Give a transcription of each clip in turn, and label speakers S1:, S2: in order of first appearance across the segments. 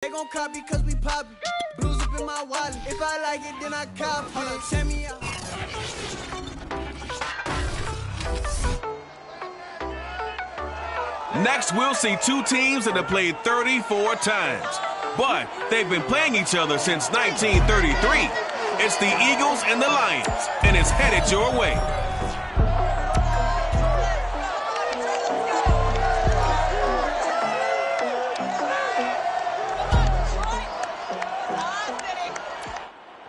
S1: They gon' copy cause we poppin'. Blues up in my wallet. If I like it, then I copy. Hold up, send me out.
S2: Next, we'll see two teams that have played 34 times. But they've been playing each other since 1933. It's the Eagles and the Lions, and it's headed your way.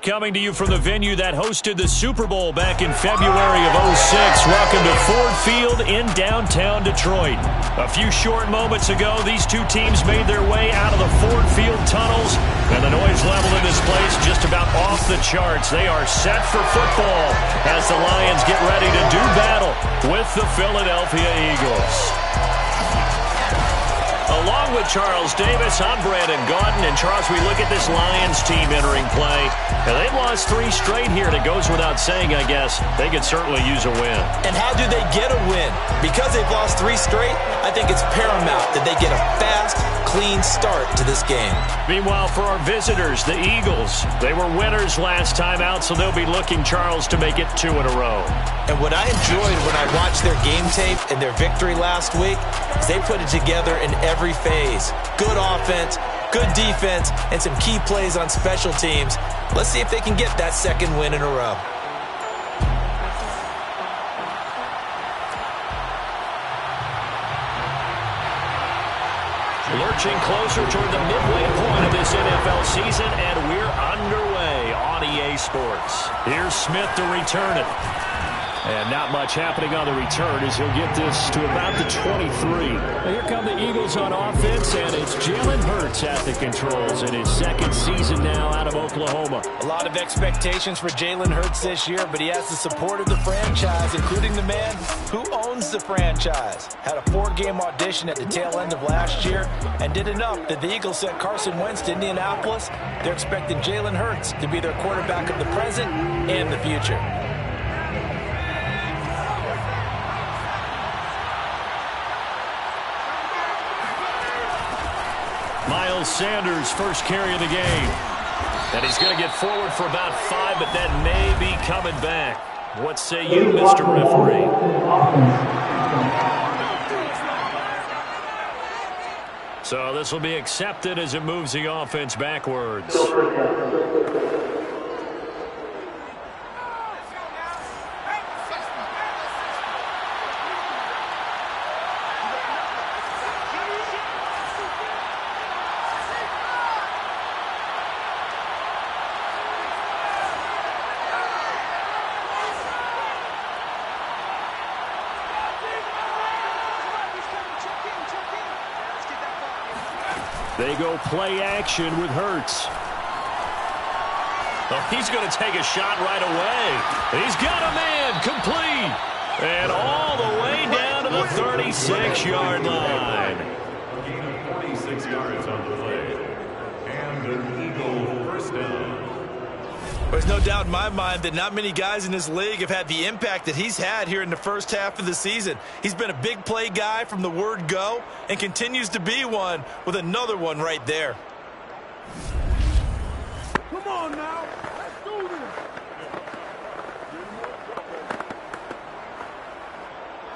S3: Coming to you from the venue that hosted the Super Bowl back in February of '06. Welcome to Ford Field in downtown Detroit. A few short moments ago, these two teams made their way out of the Ford Field tunnels, and the noise level in this place just about off the charts. They are set for football as the Lions get ready to do battle with the Philadelphia Eagles. Along with Charles Davis, I'm Brandon Gaudin. And Charles, we look at this Lions team entering play. And they've lost 3 straight here, and it goes without saying, I guess, they could certainly use a win.
S4: And how do they get a win? Because they've lost 3 straight, I think it's paramount that they get a fast, clean start to this game.
S3: Meanwhile, for our visitors, the Eagles, they were winners last time out, so they'll be looking, Charles, to make it 2 in a row.
S4: And what I enjoyed when I watched their game tape and their victory last week is they put it together in every phase. Good offense, good defense, and some key plays on special teams. Let's see if they can get that 2nd win in a row.
S3: Lurching closer toward the midway point of this NFL season, and we're underway on EA Sports. Here's Smith to return it. And not much happening on the return as he'll get this to about the 23. Now here come the Eagles on offense, and it's Jalen Hurts at the controls in his 2nd season now out of Oklahoma.
S4: A lot of expectations for Jalen Hurts this year, but he has the support of the franchise, including the man who owns the franchise. Had a 4-game audition at the tail end of last year and did enough that the Eagles sent Carson Wentz to Indianapolis. They're expecting Jalen Hurts to be their quarterback of the present and the future.
S3: Miles Sanders, first carry of the game. And he's going to get forward for about 5, but that may be coming back. What say you, Mr. Referee? So this will be accepted as it moves the offense backwards. They go play action with Hurts. Oh, he's going to take a shot right away. He's got a man complete. And all the way down to the 36-yard line.
S5: Gain of 46 yards on the play. And an Eagle first down.
S4: There's no doubt in my mind that not many guys in this league have had the impact that he's had here in the first half of the season. He's been a big play guy from the word go and continues to be one with another one right there.
S1: Come on now. Let's do this.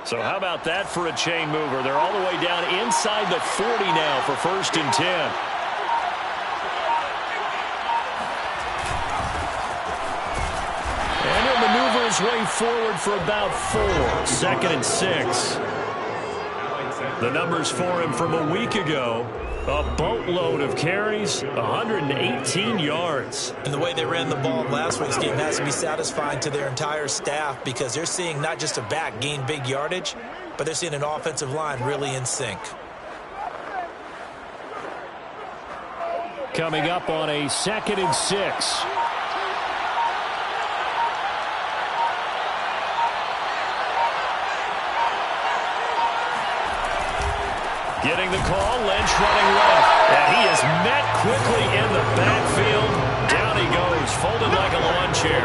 S3: So how about that for a chain mover? They're all the way down inside the 40 now for 1st and 10. And he'll maneuver his way forward for about 4. 2nd and 6. The numbers for him from a week ago. A boatload of carries, 118 yards.
S4: And the way they ran the ball in last week's game has to be satisfying to their entire staff because they're seeing not just a back gain big yardage, but they're seeing an offensive line really in sync.
S3: Coming up on a 2nd and 6. Getting the call, Lynch running left. And he is met quickly in the backfield. Down he goes, folded like a lawn chair.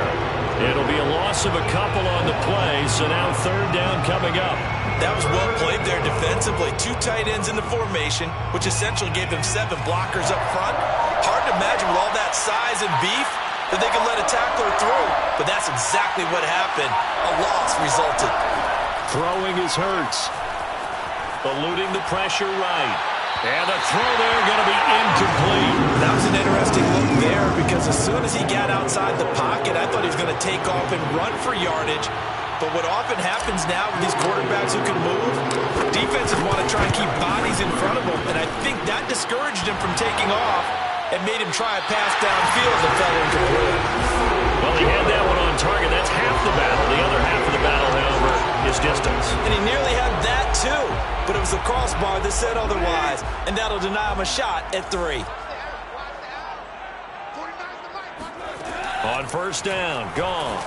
S3: It'll be a loss loss of a couple on the play, so now third down coming up.
S4: That was well played there defensively. 2 tight ends in the formation, which essentially gave them 7 blockers up front. Hard to imagine with all that size and beef that they could let a tackler through, but that's exactly what happened. A loss resulted.
S3: Throwing is Hurts. Eluding the pressure right. And the throw there going to be incomplete.
S4: That was an interesting look there because as soon as he got outside the pocket, I thought he was going to take off and run for yardage. But what often happens now with these quarterbacks who can move, defenses want to try and keep bodies in front of them, and I think that discouraged him from taking off and made him try a pass downfield that fell incomplete.
S3: Well, he had that one on target. That's half the battle. The other half of the battle, however, is distance.
S4: And he nearly had that too, but it was the crossbar that said otherwise, and that'll deny him a shot at 3.
S3: On first down, gone.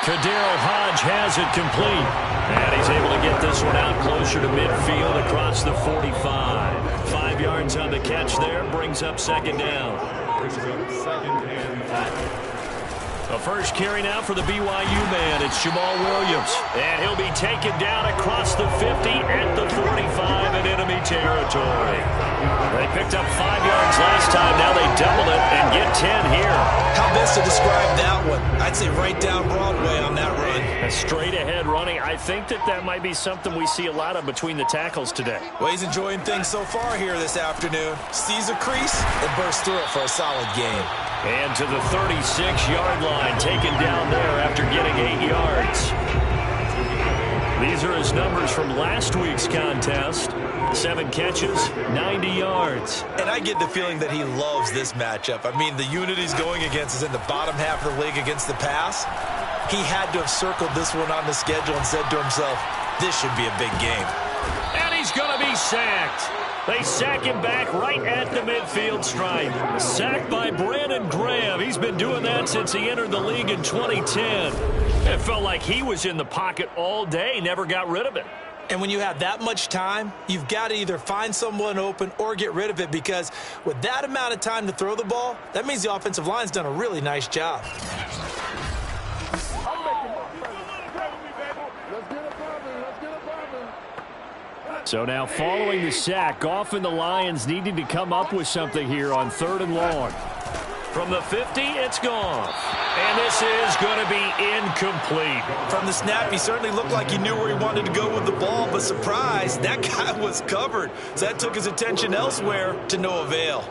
S3: Kadero Hodge has it complete. And he's able to get this one out closer to midfield across the 45. 5 yards on the catch there, brings up second down. The first carry now for the BYU man. It's Jamal Williams. And he'll be taken down across the 50 at the 45 in enemy territory. They picked up 5 yards last time. Now they double it and get 10 here.
S4: How best to describe that one? I'd say right down Broadway on that run.
S3: A straight ahead running. I think that might be something we see a lot of between the tackles today.
S4: Well, he's enjoying things so far here this afternoon. Sees a crease and bursts through it for a solid game.
S3: And to the 36-yard line, taken down there after getting 8 yards. These are his numbers from last week's contest. 7 catches, 90 yards.
S4: And I get the feeling that he loves this matchup. I mean, the unit he's going against is in the bottom half of the league against the pass. He had to have circled this one on the schedule and said to himself, this should be a big game.
S3: And he's going to be sacked. They sack him back right at the midfield stripe. Sacked by Brandon Graham. He's been doing that since he entered the league in 2010. It felt like he was in the pocket all day, never got rid of it.
S4: And when you have that much time, you've got to either find someone open or get rid of it, because with that amount of time to throw the ball, that means the offensive line's done a really nice job.
S3: So now following the sack, often the Lions needing to come up with something here on 3rd and long. From the 50, it's gone. And this is going to be incomplete.
S4: From the snap, he certainly looked like he knew where he wanted to go with the ball, but surprise, that guy was covered. So that took his attention elsewhere to no avail.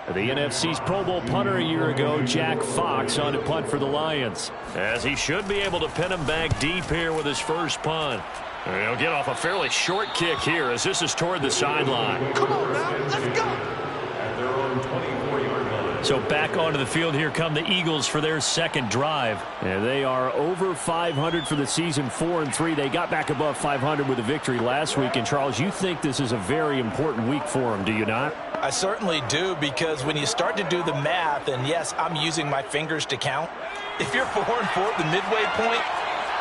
S3: The NFC's Pro Bowl punter a year ago, Jack Fox, on to punt for the Lions, as he should be able to pin him back deep here with his first punt. He'll get off a fairly short kick here as this is toward the sideline.
S1: Come on now, let's go.
S5: At their own 24-yard line.
S3: So back onto the field, here come the Eagles for their second drive. And they are over 500 for the season, 4-3. They got back above 500 with a victory last week. And, Charles, you think this is a very important week for them, do you not?
S4: I certainly do, because when you start to do the math, and yes, I'm using my fingers to count, if you're 4-4 at the midway point,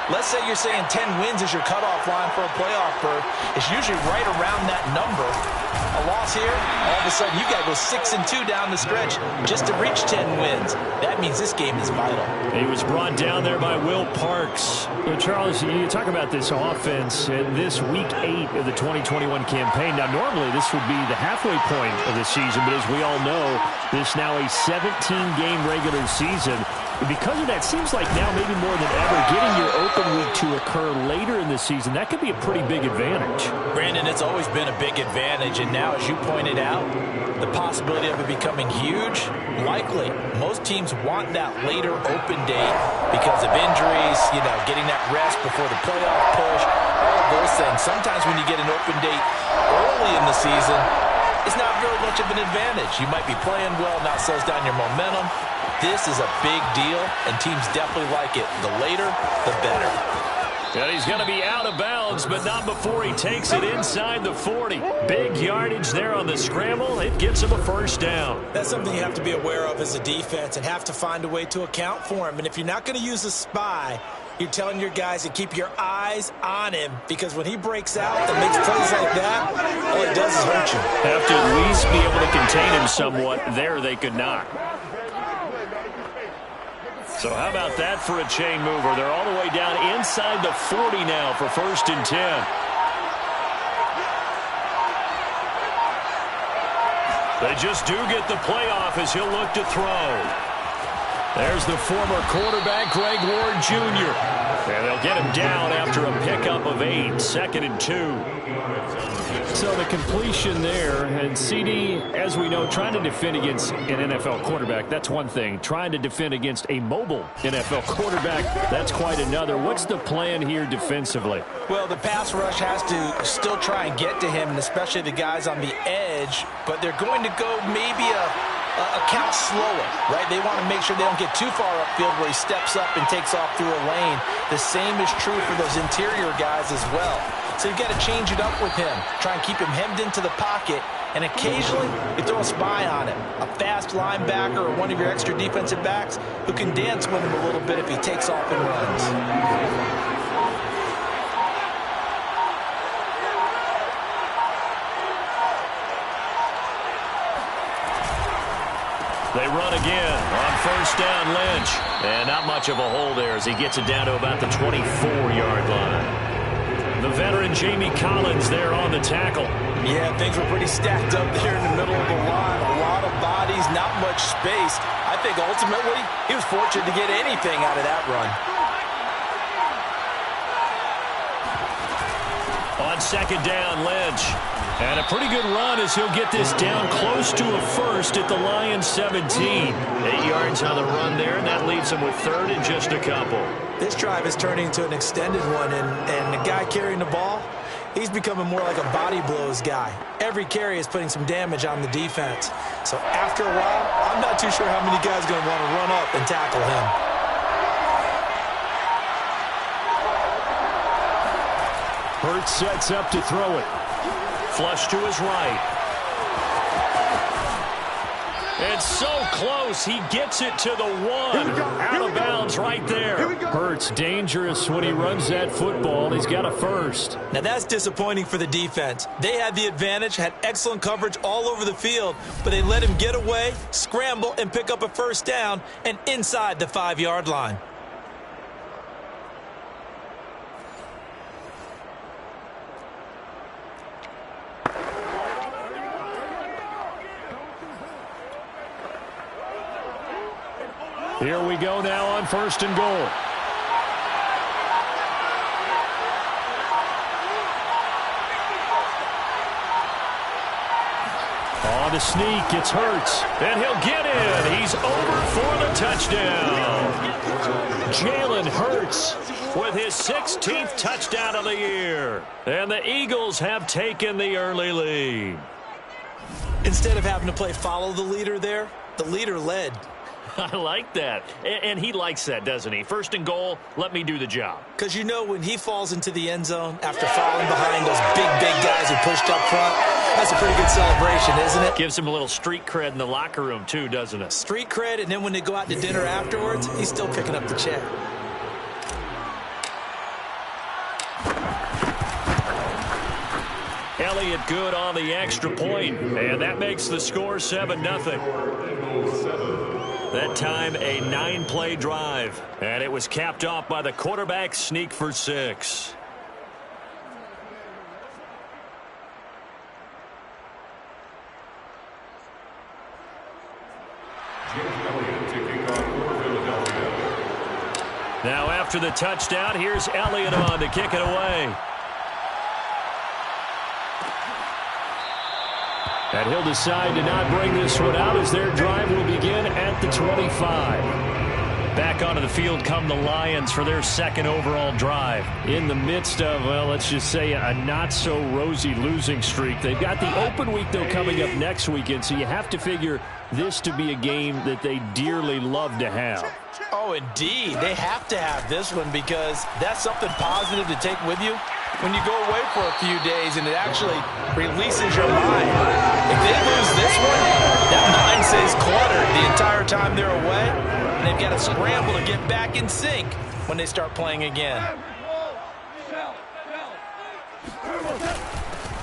S4: let's say you're saying 10 wins is your cutoff line for a playoff berth. It's usually right around that number. A loss here, all of a sudden you got to go 6-2 down the stretch just to reach 10 wins. That means this game is vital.
S3: He was brought down there by Will Parks. Charles, you talk about this offense in this week 8 of the 2021 campaign. Now, normally this would be the halfway point of the season, but as we all know, this now a 17-game regular season. Because of that, seems like now maybe more than ever, getting your open week to occur later in the season, that could be a pretty big advantage.
S4: Brandon, it's always been a big advantage, and now, as you pointed out, the possibility of it becoming huge, likely. Most teams want that later open date because of injuries, getting that rest before the playoff push, all of those things. Sometimes when you get an open date early in the season, it's not very much of an advantage. You might be playing well, not slows down your momentum. This is a big deal, and teams definitely like it. The later, the better.
S3: And he's going to be out of bounds, but not before he takes it inside the 40. Big yardage there on the scramble. It gets him a first down.
S4: That's something you have to be aware of as a defense and have to find a way to account for him. And if you're not going to use a spy, you're telling your guys to keep your eyes on him, because when he breaks out and makes plays like that, all it does is hurt you.
S3: Have to at least be able to contain him somewhat. There they could not. So how about that for a chain mover? They're all the way down inside the 40 now for 1st and 10. They just do get the playoff as he'll look to throw. There's the former quarterback, Greg Ward Jr. And they'll get him down after a pickup of 8, 2nd and 2.
S6: So the completion there, and CD, as we know, trying to defend against an NFL quarterback, that's one thing. Trying to defend against a mobile NFL quarterback, that's quite another. What's the plan here defensively?
S4: Well, the pass rush has to still try and get to him, and especially the guys on the edge, but they're going to go maybe a count slower, right? They want to make sure they don't get too far upfield where he steps up and takes off through a lane. The same is true for those interior guys as well. So you've got to change it up with him. Try and keep him hemmed into the pocket, and occasionally you throw a spy on him. A fast linebacker or one of your extra defensive backs who can dance with him a little bit if he takes off and runs.
S3: They run again on 1st down, Lynch. And not much of a hole there as he gets it down to about the 24-yard line. The veteran Jamie Collins there on the tackle.
S4: Yeah, things were pretty stacked up there in the middle of the line. A lot of bodies, not much space. I think ultimately he was fortunate to get anything out of that run.
S3: On 2nd down, Lynch. And a pretty good run as he'll get this down close to a 1st at the Lions 17. 8 yards on the run there, and that leaves him with 3rd and just a couple.
S4: This drive is turning into an extended one, and the guy carrying the ball, he's becoming more like a body blows guy. Every carry is putting some damage on the defense. So after a while, I'm not too sure how many guys are going to want to run up and tackle him.
S6: Hurts sets up to throw it.
S3: Flush to his right. It's so close. He gets it to the 1. Out of bounds right there.
S6: Hurts dangerous when he runs that football. He's got a 1st.
S4: Now that's disappointing for the defense. They had the advantage, had excellent coverage all over the field, but they let him get away, scramble, and pick up a 1st down and inside the 5-yard line.
S6: Here we go now on 1st and goal. On the sneak, it's Hurts.
S3: And he'll get in. He's over for the touchdown. Jalen Hurts with his 16th touchdown of the year. And the Eagles have taken the early lead.
S4: Instead of having to play follow the leader there, the leader led.
S3: I like that. And he likes that, doesn't he? 1st and goal, let me do the job.
S4: Because you know when he falls into the end zone after falling behind those big guys who pushed up front, that's a pretty good celebration, isn't it?
S3: Gives him a little street cred in the locker room, too, doesn't it?
S4: Street cred, and then when they go out to dinner afterwards, he's still picking up the check.
S3: Elliott good on the extra point, and that makes the score 7-0. That time a 9-play drive, and it was capped off by the quarterback sneak for 6. Now after the touchdown, here's Elliott on to kick it away.
S6: And he'll decide to not bring this one out as their drive will begin at the 25.
S3: Back onto the field come the Lions for their 2nd overall drive.
S6: In the midst of, well, let's just say a not-so-rosy losing streak. They've got the open week, though, coming up next weekend, so you have to figure this to be a game that they dearly love to have.
S4: Oh, indeed. They have to have this one because that's something positive to take with you when you go away for a few days, and it actually releases your mind. If they lose this one, that mind stays cluttered the entire time they're away, and they've got to scramble to get back in sync when they start playing again.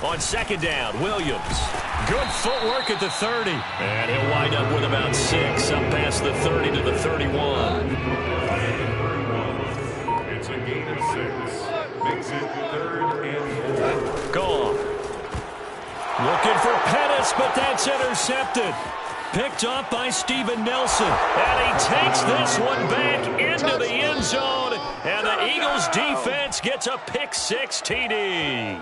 S3: On second down, Williams. Good footwork at the 30. And he'll wind up with about 6 up past the 30 to the 31.
S5: It's a gain of 6. Makes it 3rd and 4.
S3: Gone. Looking for Pettis, but that's intercepted. Picked off by Steven Nelson. And he takes this one back into the end zone. And the Eagles defense gets a pick-6 TD.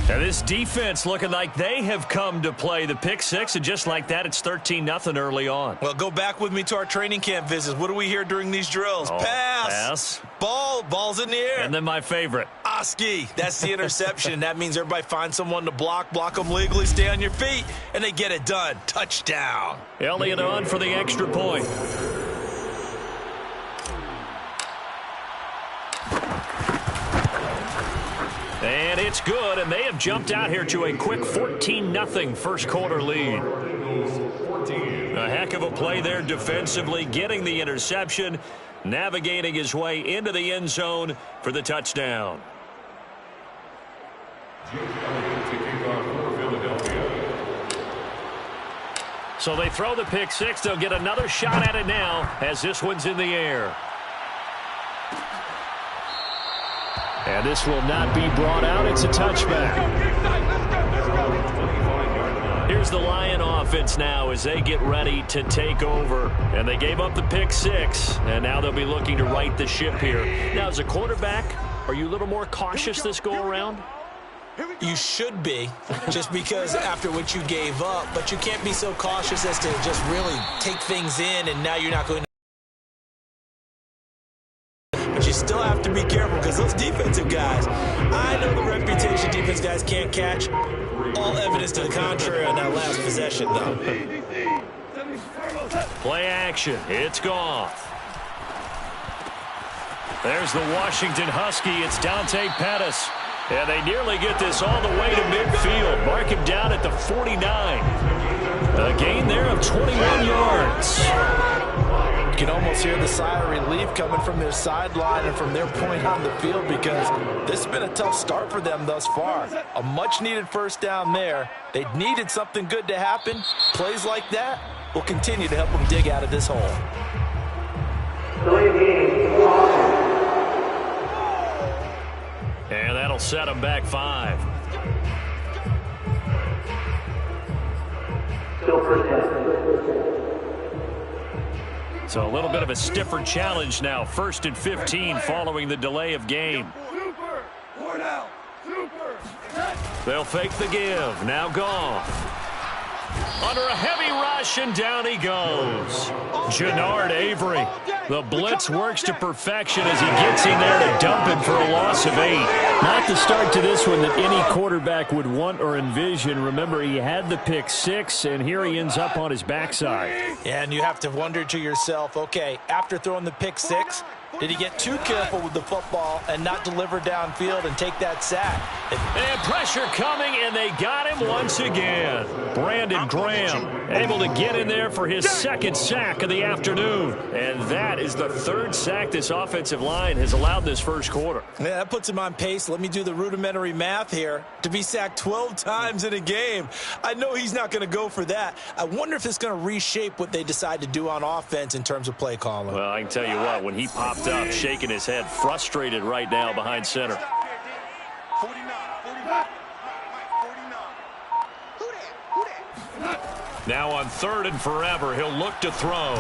S3: Now this defense looking like they have come to play the pick-6, and just like that, it's 13-0 early on.
S4: Well, go back with me to our training camp visits. What do we hear during these drills? Pass. Ball's in the air.
S3: And then my favorite.
S4: Oski. That's the interception. That means everybody finds someone to block them legally, stay on your feet, and they get it done. Touchdown.
S3: Elliott on for the extra point. And it's good, and they have jumped out here to a quick 14-0 first quarter lead. A heck of a play there defensively, getting the interception, navigating his way into the end zone for the touchdown. So they throw the pick-6. They'll get another shot at it now as this one's in the air. And this will not be brought out. It's a touchback. Here's the Lion offense now as they get ready to take over. And they gave up the pick-6, and now they'll be looking to right the ship here. Now, as a quarterback, are you a little more cautious this go-around?
S4: You should be, just because after what you gave up. But you can't be so cautious as to just really take things in, and now you're not going to. But you still have to be careful because those defensive guys, I know the reputation defense guys can't catch. All evidence to the contrary on that last possession, though.
S3: Play action. It's gone. There's the Washington Husky. It's Dante Pettis. And they nearly get this all the way to midfield. Mark him down at the 49. A gain there of 21 yards.
S4: You can almost hear the sigh of relief coming from their sideline and from their point on the field because this has been a tough start for them thus far. A much-needed first down there. They needed something good to happen. Plays like that will continue to help them dig out of this hole.
S3: And that'll set them back 5. So a little bit of a stiffer challenge now. 1st and 15 following the delay of game. They'll fake the give. Now Goff. Under a heavy rush, and down he goes. Jannard Avery. The blitz works to perfection as he gets in there to dump him for a loss of 8.
S6: Not the start to this one that any quarterback would want or envision. Remember, he had the pick-6, and here he ends up on his backside.
S4: Yeah, and you have to wonder to yourself, okay, after throwing the pick-6, did he get too careful with the football and not deliver downfield and take that sack?
S3: And pressure coming, and they got him once again. Brandon Graham able to get in there for his 2nd sack of the afternoon. And that is the 3rd sack this offensive line has allowed this first quarter.
S4: Yeah, that puts him on pace. Let me do the rudimentary math here. To be sacked 12 times in a game, I know he's not going to go for that. I wonder if it's going to reshape what they decide to do on offense in terms of play calling.
S3: Well, I can tell you what, when he popped up, shaking his head, frustrated right now behind center.
S1: 49.
S3: Now on 3rd and forever, he'll look to throw.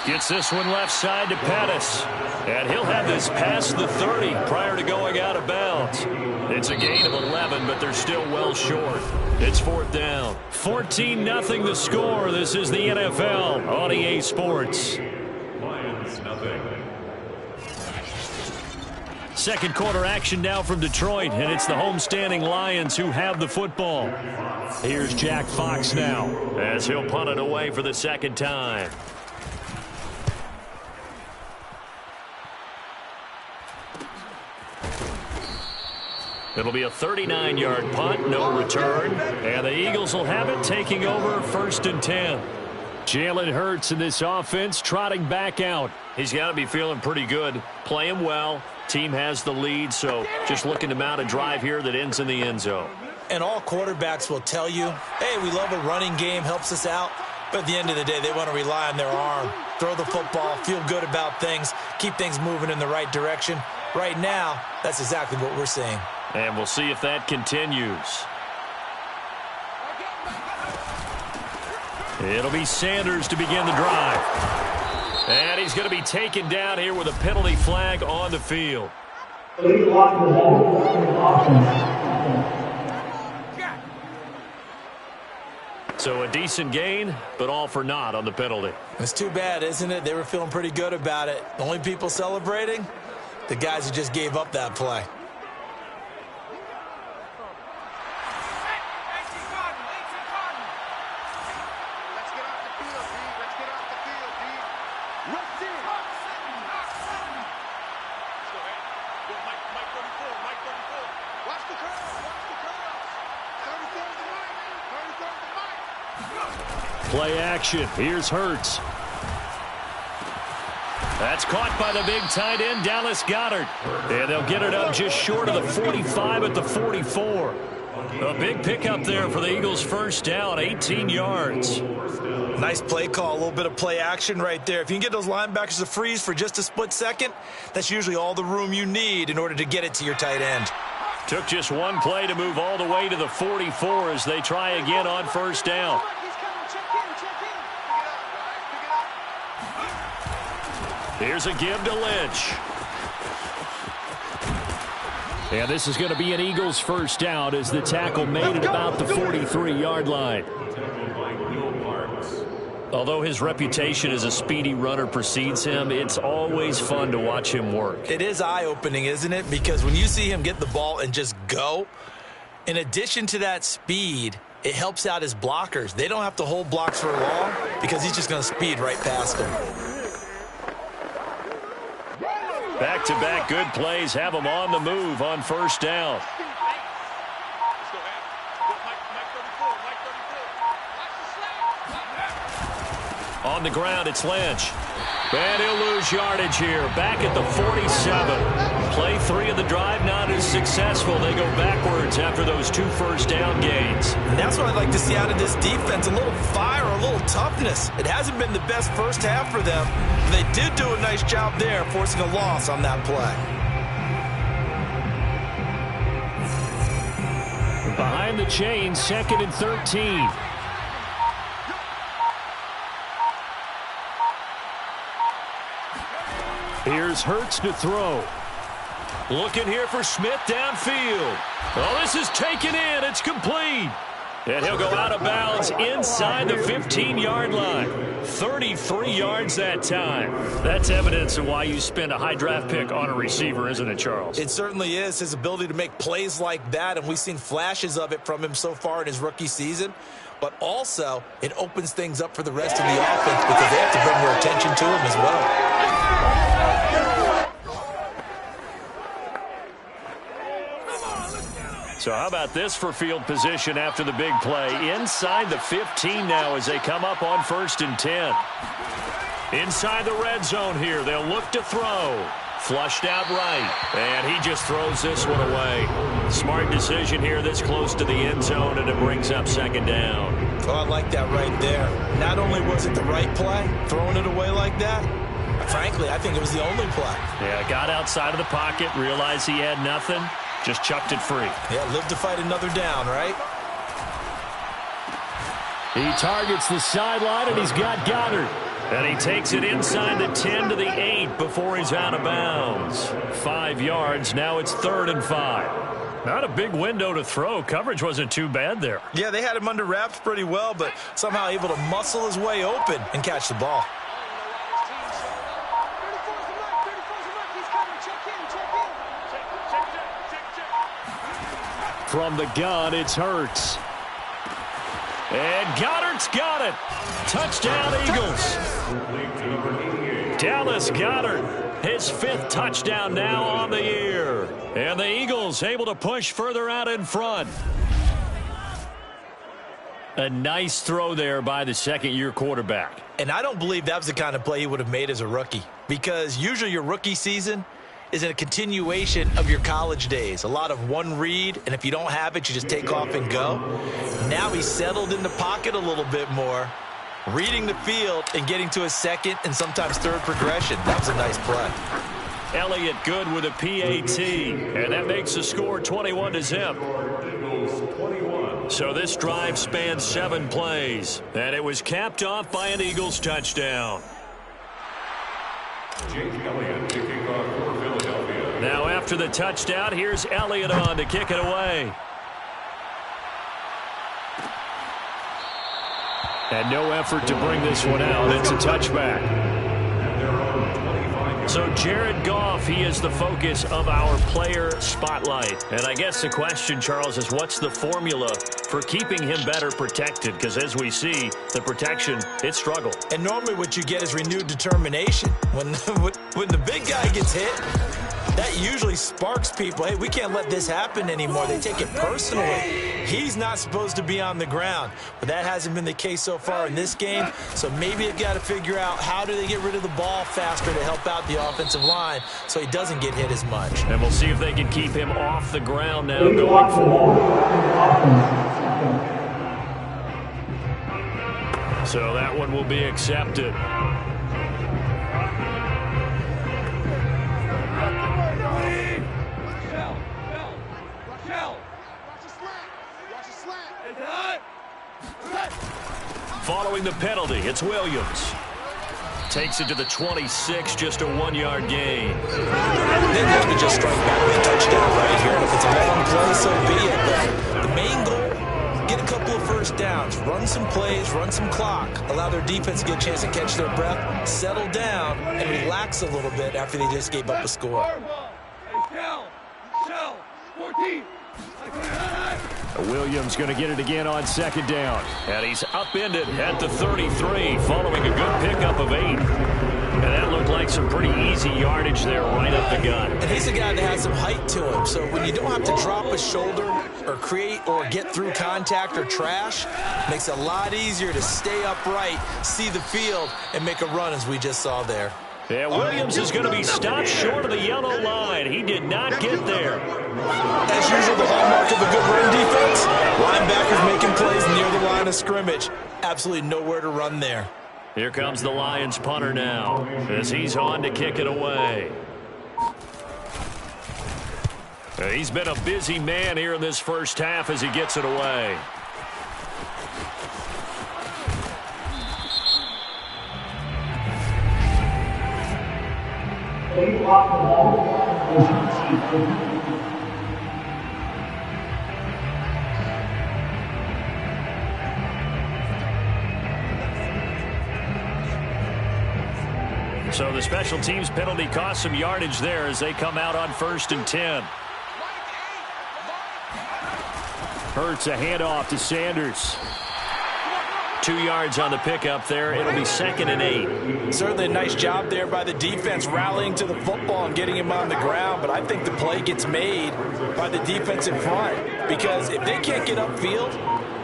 S3: Gets this one left side to Pettis. And he'll have this past the 30 prior to going out of bounds. It's a gain of 11, but they're still well short. It's 4th down. 14-0 the score. This is the NFL on EA Sports.
S5: Lions, nothing.
S3: Second quarter action now from Detroit, and it's the homestanding Lions who have the football. Here's Jack Fox now as he'll punt it away for the 2nd time. It'll be a 39-yard punt, no return, and the Eagles will have it taking over 1st and 10. Jalen Hurts in this offense trotting back out. He's got to be feeling pretty good, playing well, Team has the lead, so just looking to mount a drive here that ends in the end zone.
S4: And all quarterbacks will tell you, hey, we love a running game, helps us out. But at the end of the day, they want to rely on their arm, throw the football, feel good about things, keep things moving in the right direction. Right now, that's exactly what we're seeing.
S3: And we'll see if that continues. It'll be Sanders to begin the drive. And he's going to be taken down here with a penalty flag on the field. So a decent gain, but all for naught on the penalty.
S4: It's too bad, isn't it? They were feeling pretty good about it. The only people celebrating, the guys who just gave up that play.
S3: Play action. Here's Hurts. That's caught by the big tight end, Dallas Goedert. And they'll get it up just short of the 45 at the 44. A big pickup there for the Eagles' first down, 18 yards.
S4: Nice play call, a little bit of play action right there. If you can get those linebackers to freeze for just a split second, that's usually all the room you need in order to get it to your tight end.
S3: Took just one play to move all the way to the 44 as they try again on first down. Here's a give to Lynch. And this is going to be an Eagles first down as the tackle made at about the 43-yard line. Although his reputation as a speedy runner precedes him, it's always fun to watch him work.
S4: It is eye-opening, isn't it? Because when you see him get the ball and just go, in addition to that speed, it helps out his blockers. They don't have to hold blocks for long because he's just going to speed right past them.
S3: Back-to-back good plays have him on the move on first down. On the ground, it's Lynch. And he'll lose yardage here. Back at the 47. Play 3 of the drive not as successful. They go backwards after those 2 first down gains.
S4: And that's what I'd like to see out of this defense. A little fire, a little toughness. It hasn't been the best first half for them. But they did do a nice job there, forcing a loss on that play.
S3: Behind the chains, 2nd and 13. Here's Hurts to throw. Looking here for Smith downfield. Oh, this is taken in. It's complete. And he'll go out of bounds inside the 15-yard line. 33 yards that time. That's evidence of why you spend a high draft pick on a receiver, isn't it, Charles?
S4: It certainly is. His ability to make plays like that, and we've seen flashes of it from him so far in his rookie season. But also, it opens things up for the rest of the offense because they have to bring more attention to him as well.
S3: So how about this for field position after the big play? Inside the 15 now as they come up on 1st and 10. Inside the red zone here. They'll look to throw. Flushed out right. And he just throws this one away. Smart decision here this close to the end zone, and it brings up 2nd down.
S4: Oh, I like that right there. Not only was it the right play, throwing it away like that, frankly, I think it was the only play.
S3: Yeah, got outside of the pocket, realized he had nothing. Just chucked it free.
S4: Yeah, live to fight another down, right?
S3: He targets the sideline, and he's got Goedert. And he takes it inside the 10 to the 8 before he's out of bounds. 5 yards. Now it's 3rd and 5. Not a big window to throw. Coverage wasn't too bad there.
S4: Yeah, they had him under wraps pretty well, but somehow able to muscle his way open and catch the ball.
S3: From the gun, it's Hurts. And Goddard's got it. Touchdown, Eagles. Dallas Goedert, his 5th touchdown now on the year. And the Eagles able to push further out in front. A nice throw there by the 2nd-year quarterback.
S4: And I don't believe that was the kind of play he would have made as a rookie. Because usually your rookie season is a continuation of your college days. A lot of one read, and if you don't have it, you just take off and go. Now he's settled in the pocket a little bit more, reading the field and getting to a second and sometimes third progression. That was a nice play.
S3: Elliott good with a PAT, and that makes the score 21-0. So this drive spanned 7 plays, and it was capped off by an Eagles touchdown. Now after the touchdown, here's Elliott on to kick it away. And no effort to bring this one out. It's a touchback. So Jared Goff, he is the focus of our player spotlight. And I guess the question, Charles, is what's the formula for keeping him better protected? Because as we see, the protection, it struggled.
S4: And normally what you get is renewed determination. When the big guy gets hit, that usually sparks people. Hey, we can't let this happen anymore. They take it personally. He's not supposed to be on the ground, but that hasn't been the case so far in this game. So maybe they've got to figure out how do they get rid of the ball faster to help out the offensive line so he doesn't get hit as much.
S3: And we'll see if they can keep him off the ground now going forward. So that one will be accepted. Following the penalty, it's Williams. Takes it to the 26, just a 1-yard gain.
S4: They love to just strike back with a touchdown right here. If it's a long play, so be it. But the main goal, get a couple of first downs, run some plays, run some clock, allow their defense to get a chance to catch their breath, settle down, and relax a little bit after they just gave up a score.
S3: 14. Williams going to get it again on second down. And he's upended at the 33 following a good pickup of 8. And that looked like some pretty easy yardage there right up the gut.
S4: And he's a guy that has some height to him. So when you don't have to drop a shoulder or create or get through contact or trash, it makes it a lot easier to stay upright, see the field, and make a run as we just saw there.
S3: Yeah, Williams is going to be stopped short of the yellow line. He did not get there.
S4: As usual, the hallmark of a good run defense, linebackers making plays near the line of scrimmage. Absolutely nowhere to run there.
S3: Here comes the Lions punter now as he's on to kick it away. He's been a busy man here in this first half as he gets it away. So the special teams penalty cost some yardage there as they come out on 1st and 10. Hurts a handoff to Sanders. 2 yards on the pickup there. It'll be 2nd and 8.
S4: Certainly a nice job there by the defense rallying to the football and getting him on the ground, but I think the play gets made by the defense in front because if they can't get upfield,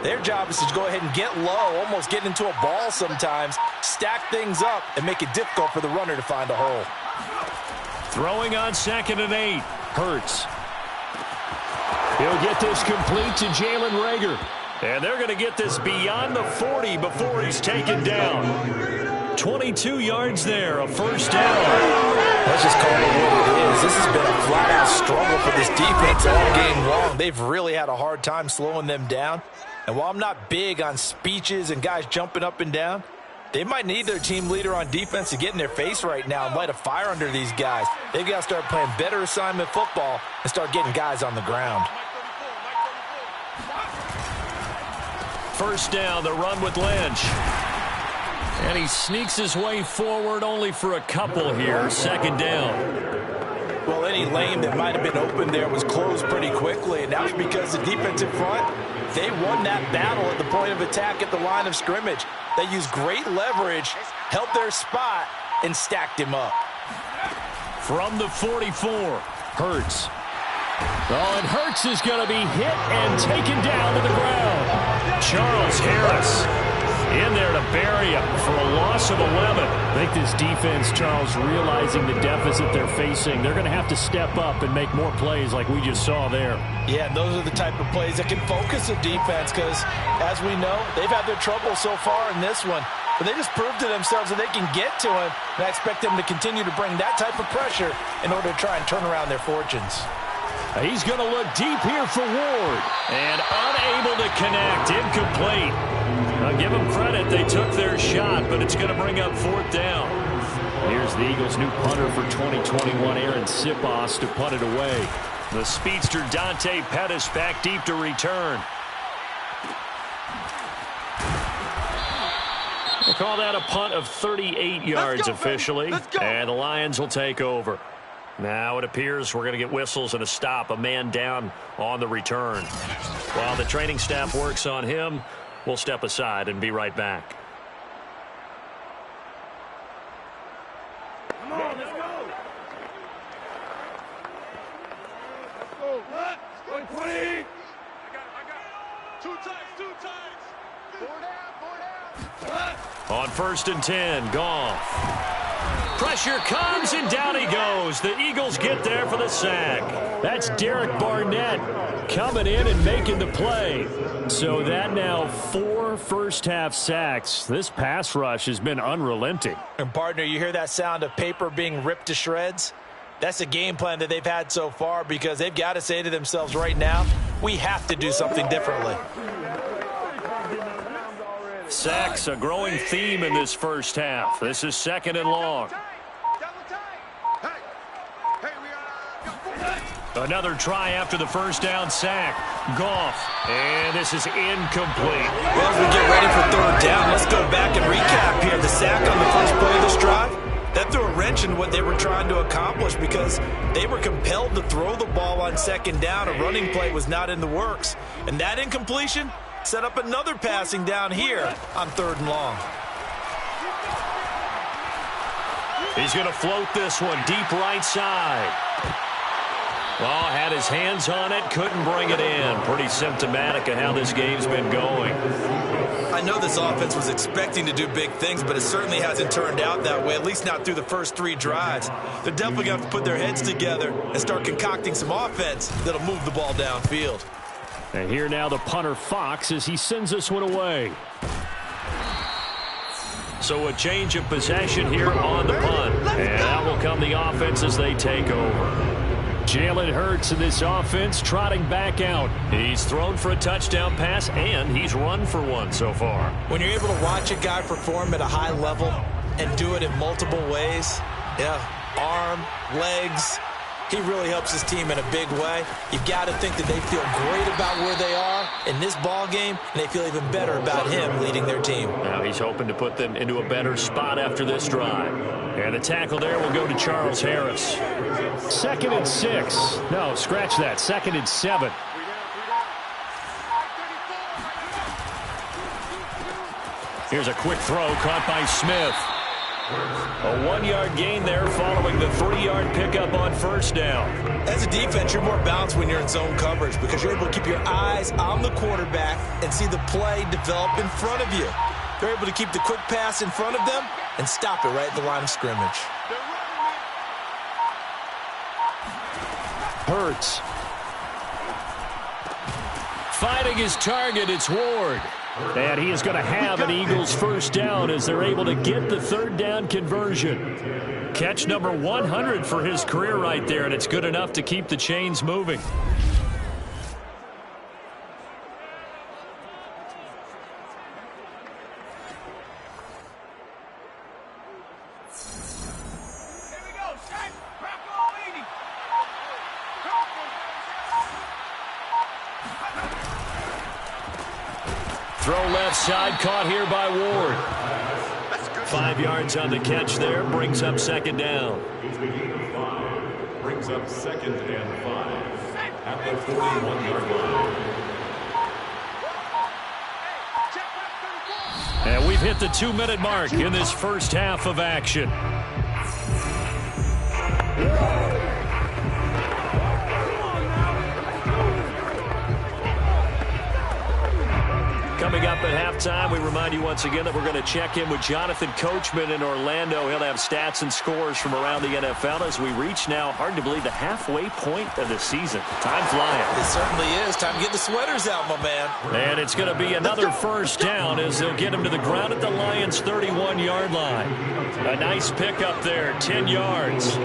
S4: their job is to go ahead and get low, almost get into a ball sometimes, stack things up, and make it difficult for the runner to find a hole.
S3: Throwing on 2nd and 8. Hurts. He'll get this complete to Jalen Reagor. And they're going to get this beyond the 40 before he's taken down. 22 yards there, a first down.
S4: Let's just call it what it is. This has been a flat-out struggle for this defense all game long. They've really had a hard time slowing them down. And while I'm not big on speeches and guys jumping up and down, they might need their team leader on defense to get in their face right now and light a fire under these guys. They've got to start playing better assignment football and start getting guys on the ground.
S3: First down, the run with Lynch. And he sneaks his way forward only for a couple here. 2nd down.
S4: Well, any lane that might have been open there was closed pretty quickly, and that was because the defense in front, they won that battle at the point of attack at the line of scrimmage. They used great leverage, held their spot, and stacked him up.
S3: From the 44, Hurts. Oh, and Hurts is going to be hit and taken down to the ground. Charles Harris. In there to bury him for a loss of 11.
S6: I think this defense, Charles, realizing the deficit they're facing, they're going to have to step up and make more plays like we just saw there.
S4: Yeah, and those are the type of plays that can focus a defense because, as we know, they've had their trouble so far in this one. But they just proved to themselves that they can get to him, and I expect them to continue to bring that type of pressure in order to try and turn around their fortunes.
S3: He's going to look deep here for Ward. And unable to connect. Incomplete. I'll give them credit. They took their shot, but it's going to bring up 4th down.
S6: Here's the Eagles' new punter for 2021, Aaron Sipos, to punt it away.
S3: The speedster Dante Pettis back deep to return. We'll call that a punt of 38 yards officially. And the Lions will take over. Now it appears we're going to get whistles and a stop. A man down on the return. While the training staff works on him, we'll step aside and be right back.
S1: Come on, let's go. Let's go. What? 120. I got it. Two times. 4 down.
S3: On 1st and 10, Goff. Pressure comes, and down he goes. The Eagles get there for the sack.
S6: That's Derek Barnett coming in and making the play. So that now 4 first-half sacks. This pass rush has been unrelenting.
S4: And, partner, you hear that sound of paper being ripped to shreds? That's the game plan that they've had so far because they've got to say to themselves right now, we have to do something differently.
S3: Sacks, a growing theme in this first half. This is 2nd and long. Another try after the first down sack. Goff. And this is incomplete.
S4: Well, as we get ready for 3rd down, let's go back and recap here. The sack on the first play of this drive, that threw a wrench in what they were trying to accomplish because they were compelled to throw the ball on 2nd down. A running play was not in the works. And that incompletion set up another passing down here on 3rd and long.
S3: He's going to float this one deep right side. Well, had his hands on it, couldn't bring it in. Pretty symptomatic of how this game's been going.
S4: I know this offense was expecting to do big things, but it certainly hasn't turned out that way, at least not through the first 3 drives. They're definitely going to have to put their heads together and start concocting some offense that'll move the ball downfield.
S6: And here now the punter Fox as he sends this one away.
S3: So a change of possession here on the punt. And out will come the offense as they take over.
S6: Jalen Hurts in this offense trotting back out.
S3: He's thrown for a touchdown pass, and he's run for one so far.
S4: When you're able to watch a guy perform at a high level and do it in multiple ways, arm, legs, he really helps his team in a big way. You've got to think that they feel great about where they are in this ball game, and they feel even better about him leading their team.
S3: Now he's hoping to put them into a better spot after this drive. And the tackle there will go to Charles Harris.
S6: 2nd and 6. No, scratch that. 2nd and 7.
S3: Here's a quick throw caught by Smith. A 1-yard gain there following the 3-yard pickup on 1st down.
S4: As a defense, you're more balanced when you're in zone coverage because you're able to keep your eyes on the quarterback and see the play develop in front of you. They're able to keep the quick pass in front of them and stop it right at the line of scrimmage.
S6: Hurts.
S3: Fighting his target, it's Ward.
S6: And he is going to have an Eagles 1st down as they're able to get the 3rd down conversion.
S3: Catch number 100 for his career right there, and it's good enough to keep the chains moving. Throw left side, caught here by Ward. 5 yards on the catch there, brings up 2nd down.
S5: Brings up 2nd and 5 at the 41-yard line.
S3: And we've hit the 2-minute mark in this first half of action. Coming up at halftime, we remind you once again that we're going to check in with Jonathan Coachman in Orlando. He'll have stats and scores from around the NFL as we reach now, hard to believe, the halfway point of the season. Time flying.
S4: It certainly is. Time to get the sweaters out, my man.
S3: And it's going to be another first down as they'll get him to the ground at the Lions' 31-yard line. A nice pickup there, 10 yards.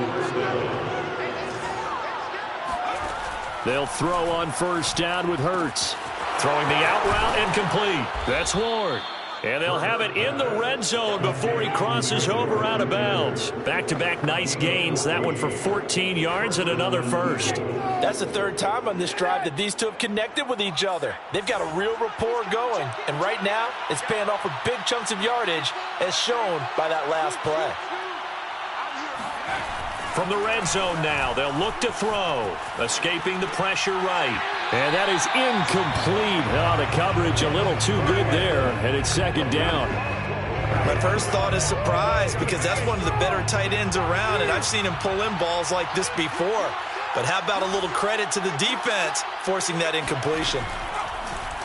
S3: They'll throw on first down with Hurts. Throwing the out route incomplete. That's Ward. And they'll have it in the red zone before he crosses over out of bounds. Back-to-back nice gains. That one for 14 yards and another first.
S4: That's the third time on this drive that these two have connected with each other. They've got a real rapport going. And right now, it's paying off with big chunks of yardage as shown by that last play.
S3: From the red zone now, they'll look to throw. Escaping the pressure right. And that is incomplete. Oh, the coverage a little too good there, and it's second down.
S4: My first thought is surprise because that's one of the better tight ends around, and I've seen him pull in balls like this before. But how about a little credit to the defense forcing that incompletion?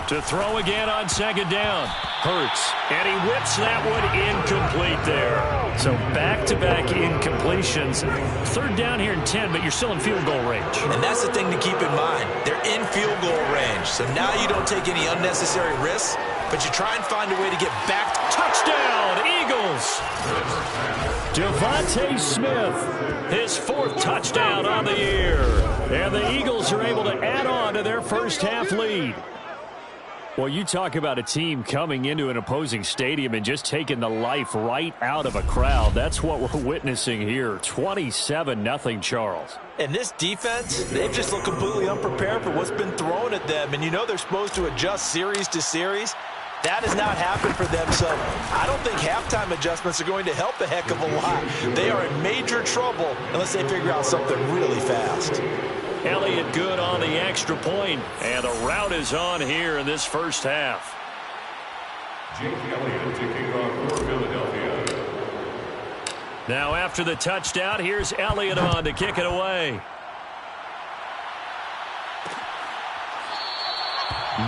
S3: To throw again on second down. Hurts. And he whips that one incomplete there. So back-to-back incompletions. Third down here in 10, but you're still in field goal range.
S4: And that's the thing to keep in mind. They're in field goal range. So now you don't take any unnecessary risks, but you try and find a way to get back.
S3: Touchdown, Eagles! Devontae Smith, his fourth touchdown on the year. And the Eagles are able to add on to their first half lead. Well, you talk about a team coming into an opposing stadium and just taking the life right out of a crowd. That's what we're witnessing here. 27-0, Charles.
S4: And this defense, they've just looked completely unprepared for what's been thrown at them. And you know they're supposed to adjust series to series. That has not happened for them, so I don't think halftime adjustments are going to help a heck of a lot. They are in major trouble unless they figure out something really fast.
S3: Elliott good on the extra point, and the route is on here in this first half.
S5: Jake Elliott to kick off for Philadelphia.
S3: Now after the touchdown, here's Elliott on to kick it away.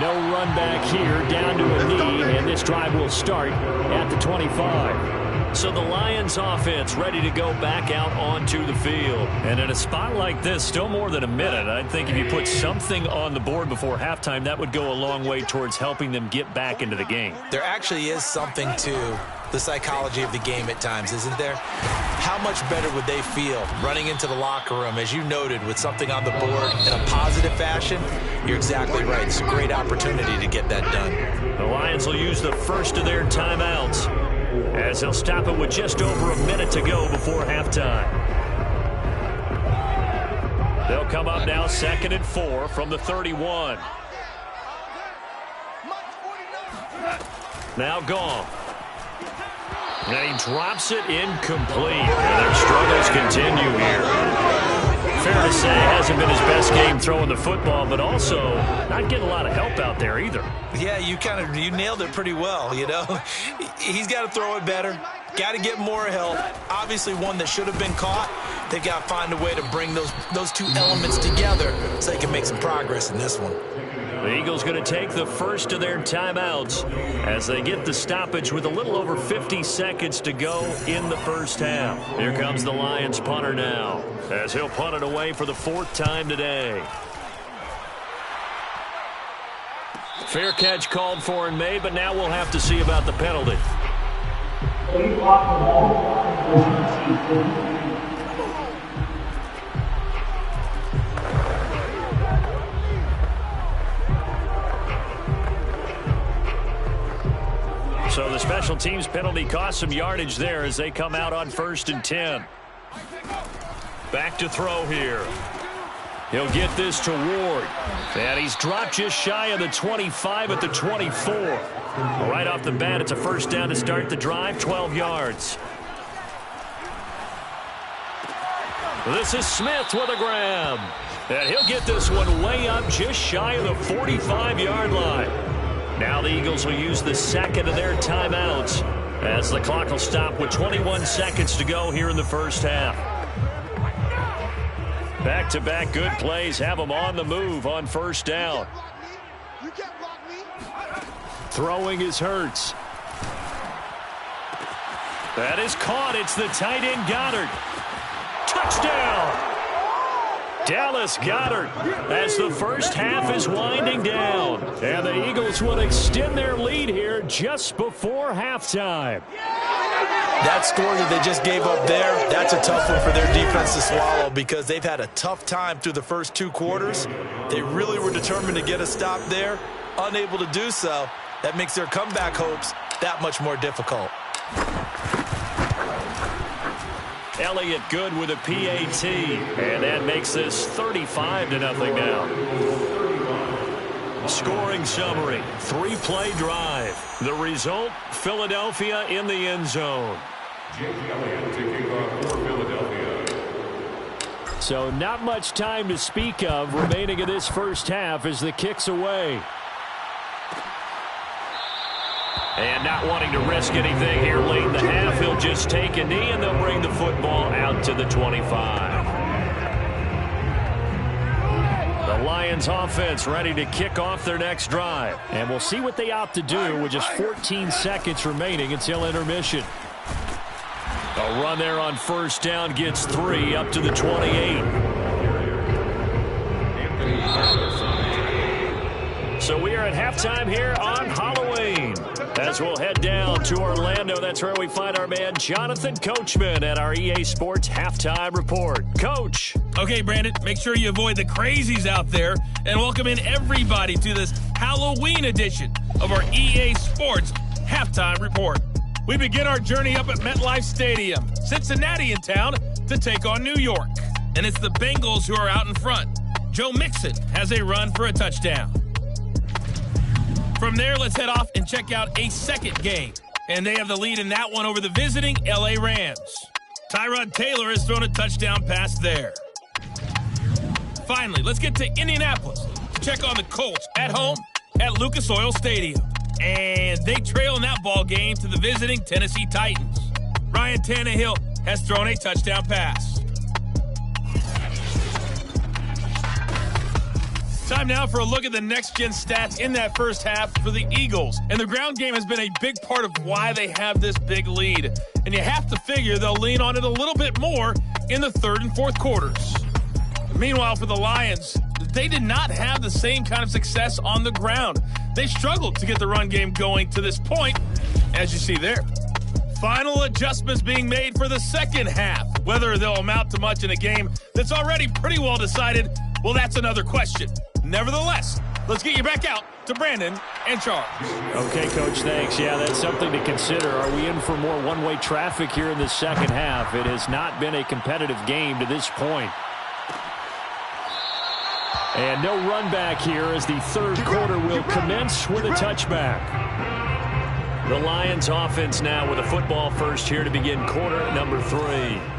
S3: No run back here, down to a knee, and this drive will start at the 25. So the Lions offense ready to go back out onto the field. And in a spot like this, still more than a minute, I think if you put something on the board before halftime, that would go a long way towards helping them get back into the game.
S4: There actually is something to the psychology of the game at times, isn't there? How much better would they feel running into the locker room, as you noted, with something on the board in a positive fashion? You're exactly right. It's a great opportunity to get that done.
S3: The Lions will use the first of their timeouts, as they'll stop it with just over a minute to go before halftime. They'll come up now 2nd and 4 from the 31. Now gone. And he drops it incomplete. And their struggles continue here. Fair to say, hasn't been his best game throwing the football, but also not getting a lot of help out there either.
S4: Yeah, you nailed it pretty well, you know. He's got to throw it better. Got to get more help. Obviously one that should have been caught. They've got to find a way to bring those two elements together so they can make some progress in this one.
S3: The Eagles going to take the first of their timeouts as they get the stoppage with a little over 50 seconds to go in the first half. Here comes the Lions punter now as he'll punt it away for the 4th time today. Fair catch called for and made, but now we'll have to see about the penalty. So the special teams penalty cost some yardage there as they come out on 1st and 10. Back to throw here. He'll get this to Ward. And he's dropped just shy of the 25 at the 24. Right off the bat, it's a first down to start the drive, 12 yards. This is Smith with a grab. And he'll get this one way up just shy of the 45-yard line. Now the Eagles will use the 2nd of their timeouts as the clock will stop with 21 seconds to go here in the first half. Back-to-back good plays have them on the move on first down. Throwing is Hurts. That is caught. It's the tight end Goddard. Touchdown! Dallas Goddard as the first half is winding down. And the Eagles will extend their lead here just before halftime.
S4: That score that they just gave up there, that's a tough one for their defense to swallow because they've had a tough time through the first 2 quarters. They really were determined to get a stop there, unable to do so. That makes their comeback hopes that much more difficult.
S3: Elliott good with a PAT, and that makes this 35-0 now. Scoring summary, 3-play drive. The result, Philadelphia in the end zone.
S5: Jake Elliott to kick off for Philadelphia.
S6: So not much time to speak of remaining in this first half as the kick's away.
S3: And not wanting to risk anything here late in the half, he'll just take a knee, and they'll bring the football out to the 25. The Lions offense ready to kick off their next drive.
S6: And we'll see what they opt to do with just 14 seconds remaining until intermission.
S3: A run there on first down gets 3 up to the 28. So we are at halftime here on Halloween. As we'll head down to Orlando, that's where we find our man Jonathan Coachman at our EA Sports Halftime Report. Coach.
S7: Okay, Brandon, make sure you avoid the crazies out there and welcome in everybody to this Halloween edition of our EA Sports Halftime Report. We begin our journey up at MetLife Stadium, Cincinnati in town to take on New York. And it's the Bengals who are out in front. Joe Mixon has a run for a touchdown. From there, let's head off and check out a second game. And they have the lead in that one over the visiting L.A. Rams. Tyrod Taylor has thrown a touchdown pass there. Finally, let's get to Indianapolis to check on the Colts at home at Lucas Oil Stadium. And they trail in that ball game to the visiting Tennessee Titans. Ryan Tannehill has thrown a touchdown pass. Time now for a look at the next-gen stats in that first half for the Eagles. And the ground game has been a big part of why they have this big lead. And you have to figure they'll lean on it a little bit more in the third and fourth quarters. Meanwhile, for the Lions, they did not have the same kind of success on the ground. They struggled to get the run game going to this point, as you see there. Final adjustments being made for the second half. Whether they'll amount to much in a game that's already pretty well decided, well, that's another question. Nevertheless, let's get you back out to Brandon and Charles.
S6: Okay, Coach, thanks. Yeah, that's something to consider. Are we in for more one-way traffic here in the second half? It has not been a competitive game to this point. And no run back here as the third quarter will commence with a touchback. The Lions offense now with a football first here to begin quarter number 3.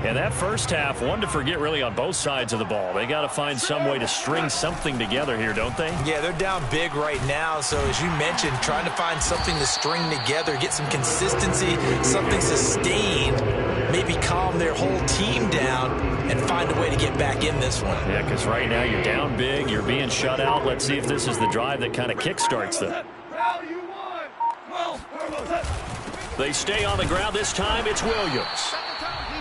S6: And that first half, one to forget really on both sides of the ball. They got to find some way to string something together here, don't they?
S4: Yeah, they're down big right now. So as you mentioned, trying to find something to string together, get some consistency, something sustained, maybe calm their whole team down and find a way to get back in this one.
S3: Yeah, because right now you're down big, you're being shut out. Let's see if this is the drive that kind of kickstarts them. They stay on the ground. This time it's Williams.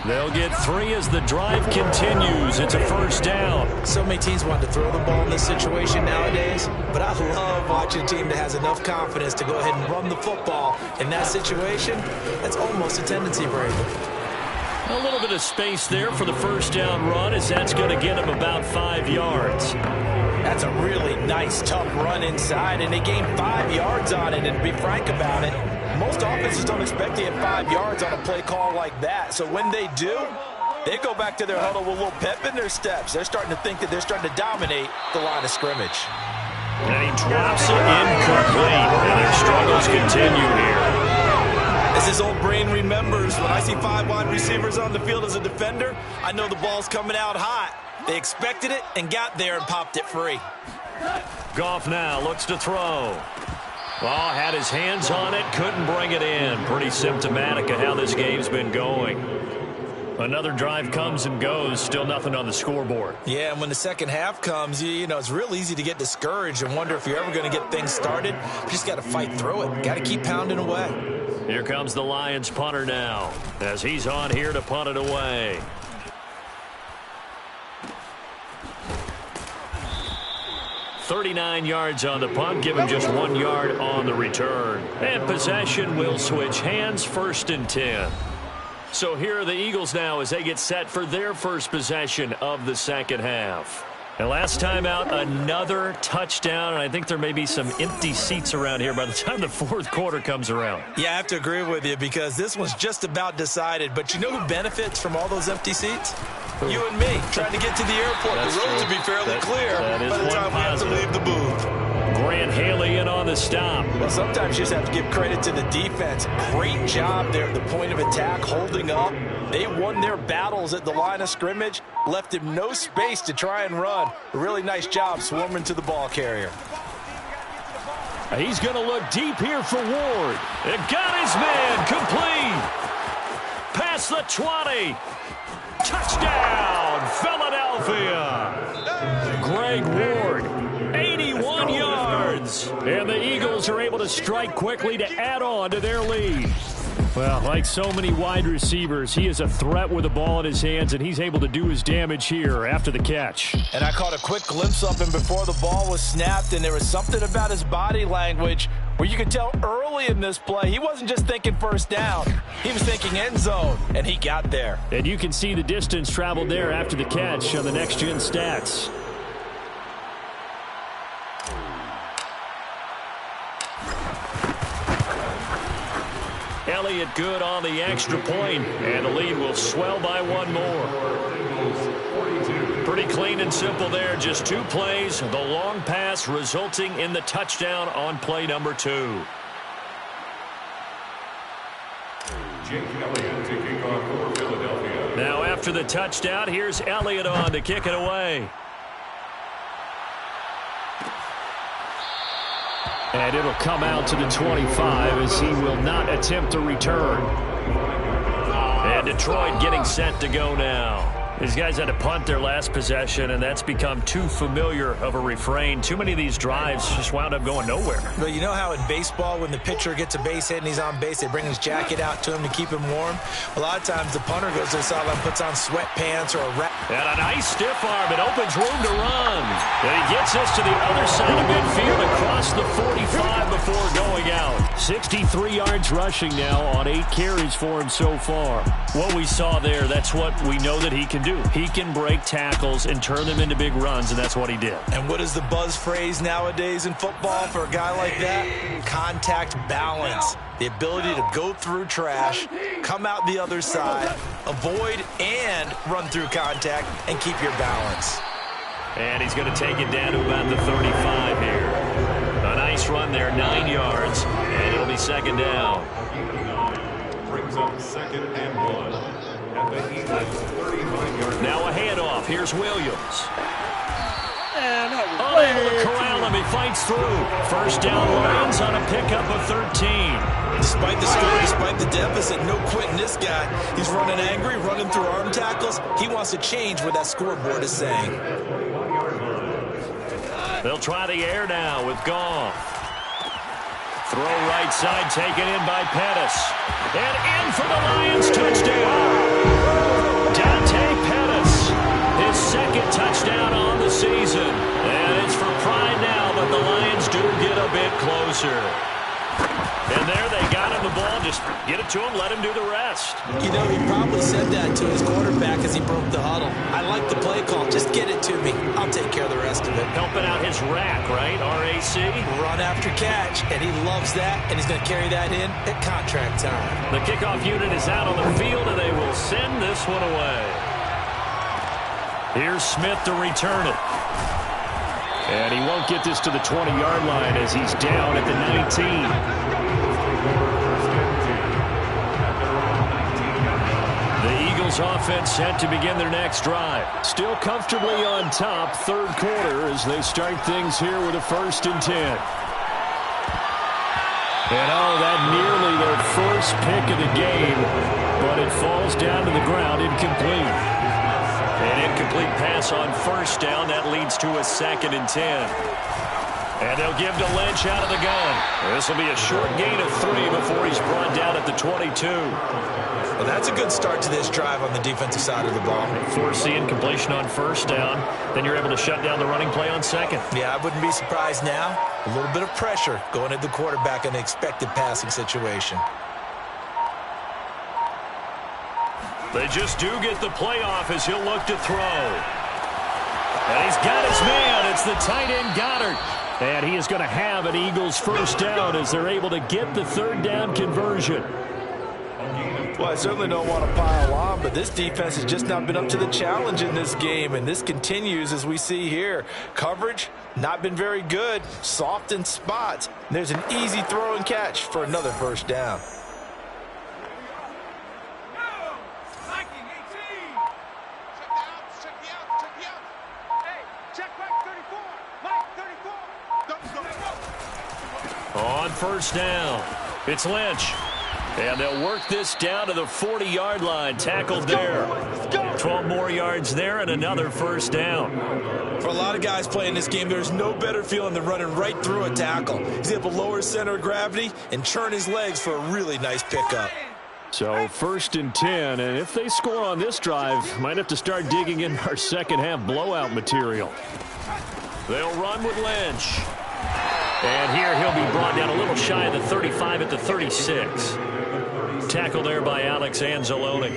S3: They'll get 3 as the drive continues. It's a first down.
S4: So many teams want to throw the ball in this situation nowadays, but I love watching a team that has enough confidence to go ahead and run the football. In that situation, that's almost a tendency, Brady.
S3: A little bit of space there for the first down run as that's going to get him about 5 yards.
S4: That's a really nice, tough run inside, and they gained 5 yards on it. And to be frank about it, most offenses don't expect to get 5 yards on a play call like that. So when they do, they go back to their huddle with a little pep in their steps. They're starting to think that they're starting to dominate the line of scrimmage.
S3: And he drops it incomplete, and their struggles continue here.
S4: As his old brain remembers, when I see 5 wide receivers on the field as a defender, I know the ball's coming out hot. They expected it and got there and popped it free.
S3: Goff now looks to throw. Well, had his hands on it, couldn't bring it in. Pretty symptomatic of how this game's been going. Another drive comes and goes, still nothing on the scoreboard.
S4: Yeah, and when the second half comes, you know, it's real easy to get discouraged and wonder if you're ever going to get things started. You just got to fight through it. Got to keep pounding away.
S3: Here comes the Lions punter now, as he's on here to punt it away. .39 yards on the punt, give him just 1 yard on the return. And possession will switch hands, 1st and 10. So here are the Eagles now as they get set for their first possession of the second half. And last time out, another touchdown, and I think there may be some empty seats around here by the time the fourth quarter comes around.
S4: Yeah, I have to agree with you because this one's just about decided. But you know who benefits from all those empty seats? You and me, trying to get to the airport.
S3: That's
S4: the roads
S3: true.
S4: will be fairly clear
S3: that is
S4: by the time we have to leave the booth.
S3: Grant Haley in on the stop.
S4: Well, sometimes you just have to give credit to the defense. Great job there at the point of attack, holding up. They won their battles at the line of scrimmage, left him no space to try and run. A really nice job swarming to the ball carrier.
S3: He's going to look deep here for Ward. It got his man complete. Past the 20. Touchdown, Philadelphia. Greg Ward, 81 yards. And the Eagles are able to strike quickly to add on to their lead. Well, like so many wide receivers, he is a threat with the ball in his hands, and he's able to do his damage here after the catch.
S4: And I caught a quick glimpse of him before the ball was snapped, and there was something about his body language where you could tell early in this play he wasn't just thinking first down. He was thinking end zone, and he got there.
S3: And you can see the distance traveled there after the catch on the next-gen stats. Elliott good on the extra point, and the lead will swell by one more. Pretty clean and simple there, just 2 plays. The long pass resulting in the touchdown on play number 2.
S5: Jake Elliott to kick off for Philadelphia.
S3: Now after the touchdown, here's Elliott on to kick it away. And it'll come out to the 25 as he will not attempt to return. And Detroit getting set to go now. These guys had to punt their last possession, and that's become too familiar of a refrain. Too many of these drives just wound up going nowhere.
S4: But you know how in baseball, when the pitcher gets a base hit and he's on base, they bring his jacket out to him to keep him warm? A lot of times the punter goes to the sideline, puts on sweatpants or a wrap.
S3: And a nice stiff arm. It opens room to run. And he gets us to the other side of midfield across the 45 before going out. 63 yards rushing now on 8 carries for him so far. What we saw there, that's what we know that he can do. He can break tackles and turn them into big runs, and that's what he did.
S4: And what is the buzz phrase nowadays in football for a guy like that? Contact balance. The ability to go through trash, come out the other side, avoid and run through contact, and keep your balance.
S3: And he's going to take it down to about the 35 here. A nice run there, 9 yards, and it'll be second down.
S5: Brings up 2nd and 1. At the Eagles' 35-yard.
S3: Now a handoff. Here's Williams. Unable to corral him. He fights through. First down, Lions on a pickup of 13.
S4: Despite the score, despite the deficit, no quitting this guy. He's running angry, running through arm tackles. He wants to change what that scoreboard is saying.
S3: They'll try the air now with Goff. Throw right side, taken in by Pettis. And in for the Lions, touchdown. Dante Pettis, his 2nd touchdown on the season. And it's for pride now, but the Lions do get a bit closer. And there they got him the ball. Just get it to him, let him do the rest.
S4: You know, he probably said that to his quarterback as he broke the huddle. I like the play call. Just get it to me. I'll take care of the rest of it.
S3: Helping out his rack, right? RAC.
S4: Run after catch, and he loves that, and he's going to carry that in at contract time.
S3: The kickoff unit is out on the field, and they will send this one away. Here's Smith to return it. And he won't get this to the 20-yard line as he's down at the 19. The Eagles offense set to begin their next drive. Still comfortably on top, 3rd quarter as they start things here with a 1st and 10.
S6: And oh, that nearly their first pick of the game, but it falls down to the ground, incomplete. An incomplete pass on first down. That leads to a 2nd and 10. And they'll give to Lynch out of the gun. This will be a short gain of 3 before he's brought down at the 22.
S4: Well, that's a good start to this drive on the defensive side of the ball.
S6: Force the incompletion on first down. Then you're able to shut down the running play on second.
S4: Yeah, I wouldn't be surprised now. A little bit of pressure going at the quarterback in an expected passing situation.
S3: They just do get the playoff as he'll look to throw. And he's got his man. It's the tight end Goddard. And he is going to have an Eagles first down as they're able to get the 3rd down conversion.
S4: Well, I certainly don't want to pile on, but this defense has just not been up to the challenge in this game, and this continues as we see here. Coverage, not been very good, soft in spots. And there's an easy throw and catch for another first down.
S3: On first down, it's Lynch. And they'll work this down to the 40-yard line. Tackled there. 12 more yards there and another first down.
S4: For a lot of guys playing this game, there's no better feeling than running right through a tackle. He's able to lower his center of gravity and churn his legs for a really nice pickup.
S6: So 1st and 10, and if they score on this drive, might have to start digging in our second half blowout material.
S3: They'll run with Lynch. And here he'll be brought down a little shy of the 35 at the 36. Tackle there by Alex Anzalone.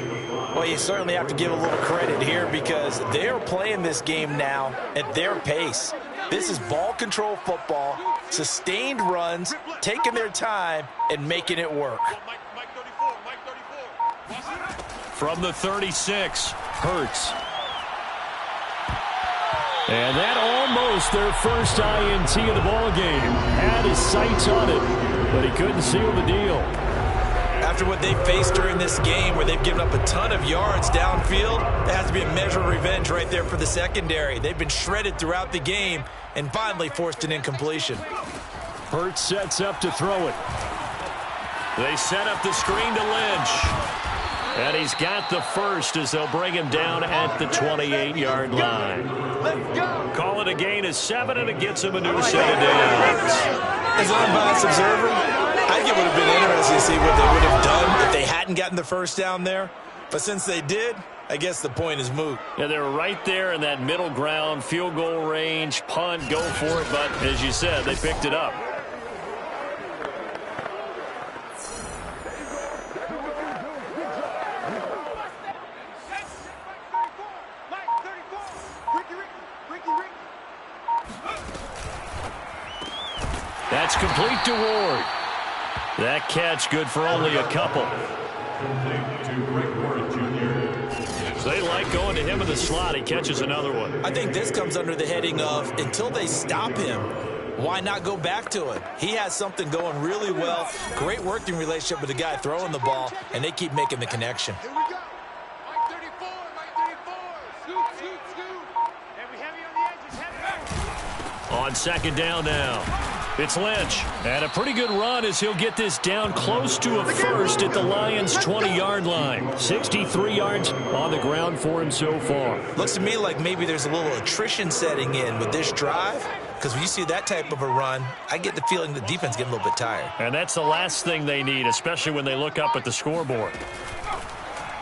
S4: Well, you certainly have to give a little credit here because they're playing this game now at their pace. This is ball control football, sustained runs, taking their time, and making it work.
S3: From the 36, Hurts.
S6: And that almost their first INT of the ball game. Had his sights on it, but he couldn't seal the deal.
S4: After what they faced during this game where they've given up a ton of yards downfield, there has to be a measure of revenge right there for the secondary. They've been shredded throughout the game and finally forced an incompletion.
S6: Hurts sets up to throw it.
S3: They set up the screen to Lynch. And he's got the first as they'll bring him down at the 28-yard line. Call it a gain of 7, and it gets him a new set of downs.
S4: As an unbiased observer, I think it would have been interesting to see what they would have done if they hadn't gotten the first down there. But since they did, I guess the point is moot.
S3: Yeah, they were right there in that middle ground, field goal range, punt, go for it. But as you said, they picked it up. That's complete to Ward. That catch good for only a couple. They like going to him in the slot. He catches another one.
S4: I think this comes under the heading of until they stop him, why not go back to it? He has something going really well. Great working relationship with the guy throwing the ball, and they keep making the connection.
S8: Here we go. Mike 34, Mike 34. Scoot. Heavy on the edges, heavy.
S3: On second down now. It's Lynch. And a pretty good run as he'll get this down close to a first at the Lions' 20-yard line. 63 yards on the ground for him so far.
S4: Looks to me like maybe there's a little attrition setting in with this drive, because when you see that type of a run, I get the feeling the defense getting a little bit tired.
S3: And that's the last thing they need, especially when they look up at the scoreboard.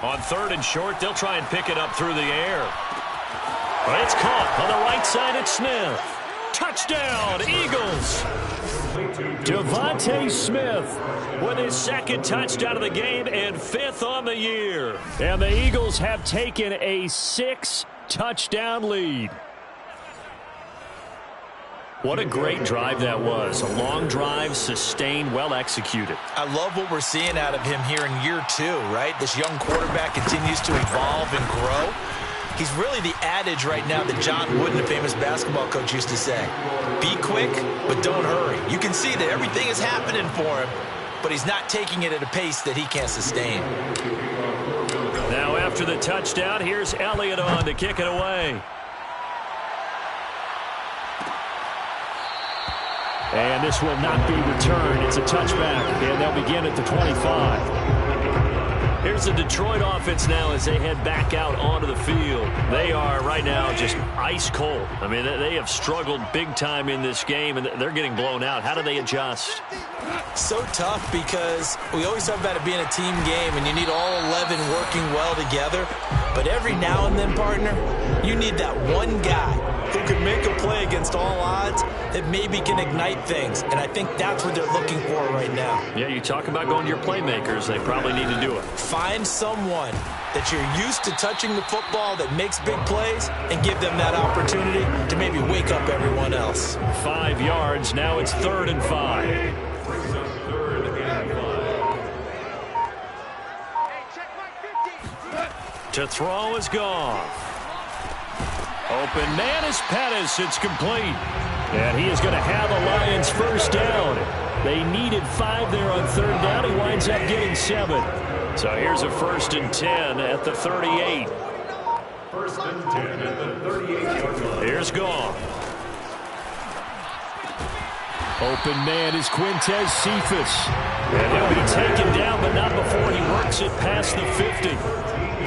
S3: On third and short, they'll try and pick it up through the air. But it's caught on the right side at Smith. Touchdown, Eagles. Devontae Smith with his second touchdown of the game and 5th on the year.
S6: And the Eagles have taken a 6-touchdown lead.
S3: What a great drive that was. A long drive, sustained, well executed.
S4: I love what we're seeing out of him here in year 2, right? This young quarterback continues to evolve and grow. He's really the adage right now that John Wooden, the famous basketball coach, used to say. Be quick, but don't hurry. You can see that everything is happening for him, but he's not taking it at a pace that he can't sustain.
S3: Now after the touchdown, here's Elliott on to kick it away.
S6: And this will not be returned. It's a touchback, and they'll begin at the 25. Here's the Detroit offense now as they head back out onto the field. They are right now just ice cold. I mean, they have struggled big time in this game, and they're getting blown out. How do they adjust?
S4: So tough because we always talk about it being a team game, and you need all 11 working well together. But every now and then, partner, you need that one guy who can make a play against all odds that maybe can ignite things. And I think that's what they're looking for right now.
S6: Yeah, you talk about going to your playmakers. They probably need to do it.
S4: Find someone that you're used to touching the football that makes big plays and give them that opportunity to maybe wake up everyone else.
S3: 5 yards. Now it's 3rd and 5. To throw is Goff. Open man is Pettis. It's complete. And he is going to have a Lions first down. They needed 5 there on 3rd down. He winds up getting 7. So here's a 1st and 10 at the 38.
S5: 1st and 10 at the 38-yard line.
S3: Here's Goff. Open man is Quintez Cephas. And he'll be taken down, but not before he works it past the 50.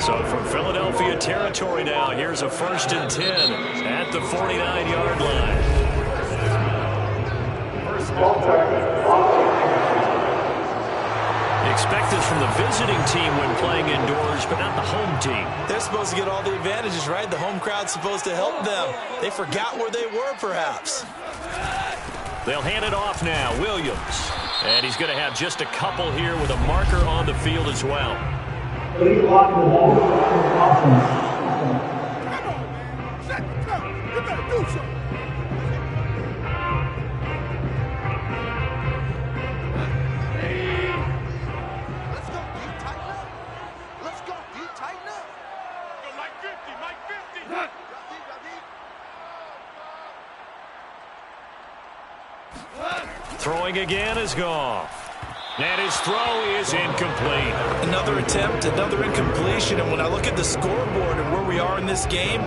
S3: So from Philadelphia territory now, here's a 1st and 10 at the 49-yard line. Expect this from the visiting team when playing indoors, but not the home team.
S4: They're supposed to get all the advantages, right? The home crowd's supposed to help them. They forgot where they were, perhaps.
S3: They'll hand it off now, Williams. And he's going to have just a couple here with a marker on the field as well.
S9: Please block the ball.
S1: You better do something. Let's go. Do you tighten up? Let's go. Do you tighten up?
S8: Go Mike 50, Mike 50.
S3: Throwing again is Goff. And his throw is incomplete.
S4: Another attempt, another incompletion. And when I look at the scoreboard and where we are in this game,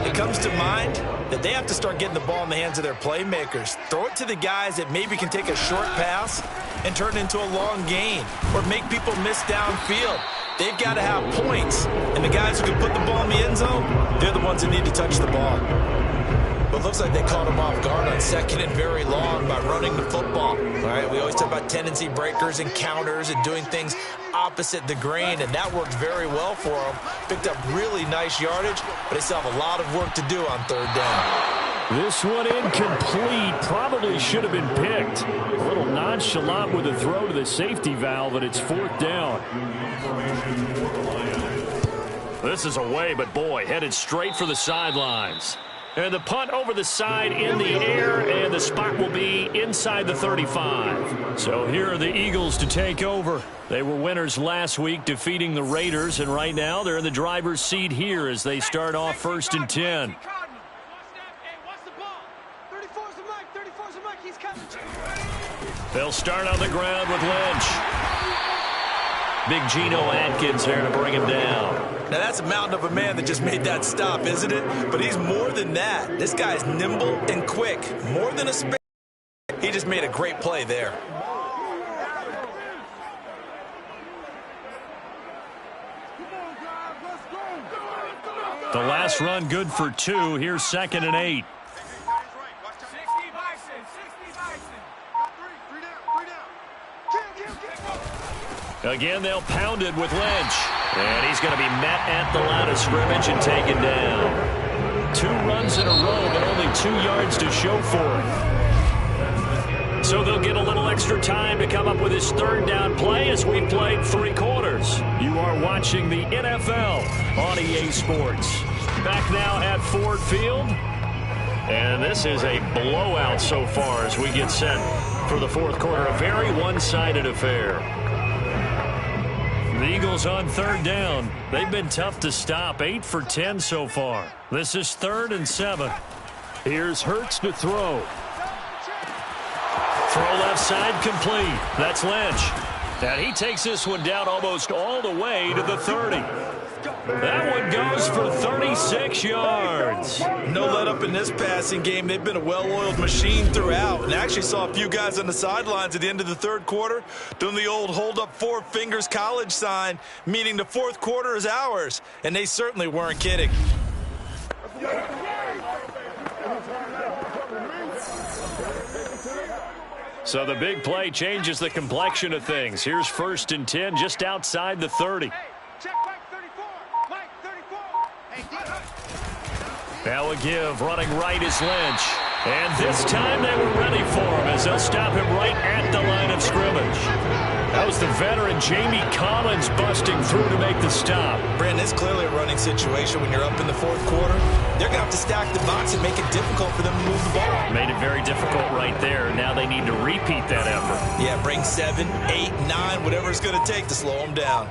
S4: it comes to mind that they have to start getting the ball in the hands of their playmakers. Throw it to the guys that maybe can take a short pass and turn it into a long gain or make people miss downfield. They've got to have points. And the guys who can put the ball in the end zone, they're the ones that need to touch the ball. But it looks like they caught him off guard on 2nd and very long by running the football. All right, we always talk about tendency breakers and counters and doing things opposite the grain, and that worked very well for them. Picked up really nice yardage, but they still have a lot of work to do on 3rd down.
S3: This one incomplete. Probably should have been picked. A little nonchalant with a throw to the safety valve, and it's 4th down. This is away, but boy, headed straight for the sidelines. And the punt over the side in the air, and the spot will be inside the 35. So here are the Eagles to take over. They were winners last week, defeating the Raiders, and right now they're in the driver's seat here as they start off 1st and 10. They'll start on the ground with Lynch. Big Geno Atkins there to bring him down.
S4: Now that's a mountain of a man that just made that stop, isn't it? But he's more than that. This guy's nimble and quick. More than a spare. He just made a great play there.
S3: The last run good for 2. Here's 2nd and 8. Again, they'll pound it with Lynch. And he's going to be met at the line of scrimmage and taken down. 2 runs in a row, but only 2 yards to show for it. So they'll get a little extra time to come up with his 3rd down play as we played 3 quarters. You are watching the NFL on EA Sports. Back now at Ford Field. And this is a blowout so far as we get set for the 4th quarter. A very one-sided affair. The Eagles on 3rd down. They've been tough to stop. 8 for 10 so far. This is 3rd and 7. Here's Hurts to throw. Throw left side complete. That's Lynch. And he takes this one down almost all the way to the 30. That one goes for 36 yards.
S4: No let up in this passing game. They've been a well-oiled machine throughout. And I actually saw a few guys on the sidelines at the end of the third quarter doing the old hold up four fingers college sign, meaning the fourth quarter is ours. And they certainly weren't kidding.
S3: So the big play changes the complexion of things. Here's 1st and 10 just outside the 30. Now a give, running right is Lynch. And this time they were ready for him as they'll stop him right at the line of scrimmage. That was the veteran Jamie Collins busting through to make the stop.
S4: Brandon, it's clearly a running situation when you're up in the fourth quarter. They're going to have to stack the box and make it difficult for them to move the ball.
S3: Made it very difficult right there. Now they need to repeat that effort.
S4: Yeah, bring 7, 8, 9, whatever it's going to take to slow them down.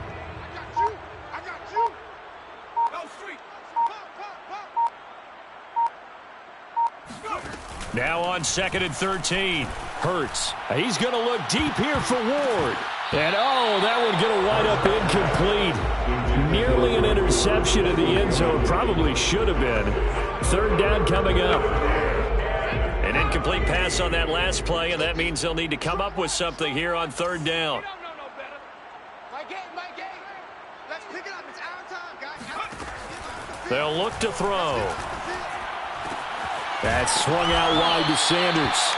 S3: Now on 2nd and 13. Hurts. He's going to look deep here for Ward. And, oh, that one going to wind up incomplete. Nearly an interception in the end zone. Probably should have been. 3rd down coming up. An incomplete pass on that last play, and that means they'll need to come up with something here on 3rd down.
S8: My game. Let's pick it up. It's our time, guys.
S3: They'll look to throw. That's swung out wide to Sanders.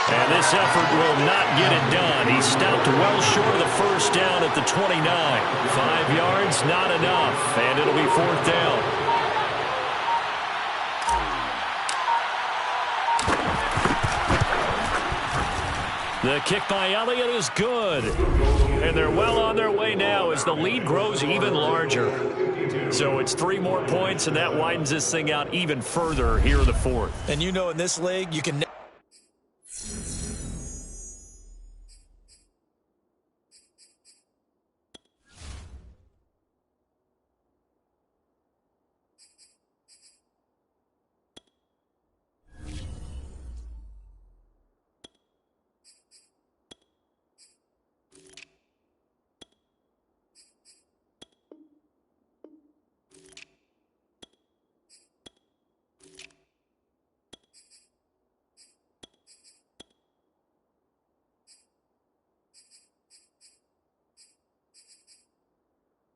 S3: And this effort will not get it done. He stopped well short of the 1st down at the 29. 5 yards, not enough. And it'll be 4th down. The kick by Elliott is good. And they're well on their way now as the lead grows even larger. So it's 3 more points, and that widens this thing out even further here in the 4th.
S4: And you know in this league, you can...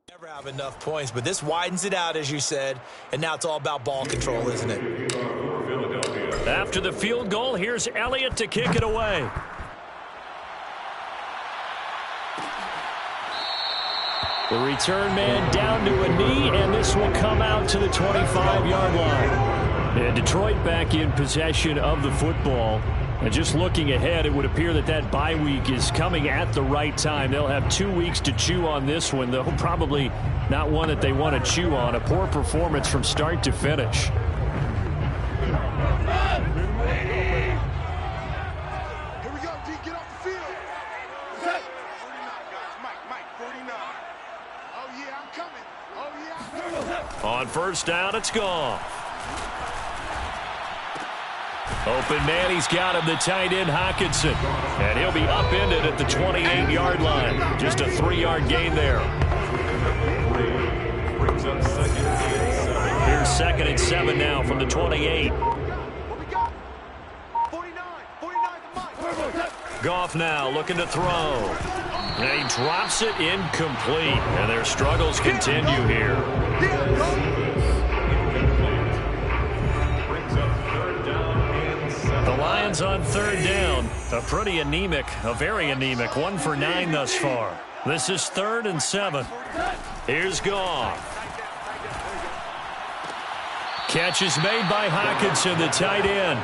S4: never have enough points, but this widens it out, as you said, and now it's all about ball control, isn't it?
S3: After the field goal, here's Elliott to kick it away. The return man down to a knee, and this will come out to the 25-yard line. And Detroit back in possession of the football. And just looking ahead, it would appear that that bye week is coming at the right time. They'll have 2 weeks to chew on this one, though probably not one that they want to chew on. A poor performance from start to finish.
S8: Here we go, D. Get off the field. Set. 49, guys. Mike, 49. Oh, yeah, I'm coming.
S3: On 1st down, it's gone. Open man, he's got him, the tight end, Hockenson. And he'll be upended at the 28-yard line. Just a 3-yard gain there. Here's 2nd and 7 now from the 28. Goff now looking to throw. And he drops it incomplete. And their struggles continue here. The Lions on 3rd down. A pretty anemic, a very anemic 1 for 9 thus far. This is 3rd and 7. Here's Goff. Catch is made by Hockenson, the tight end.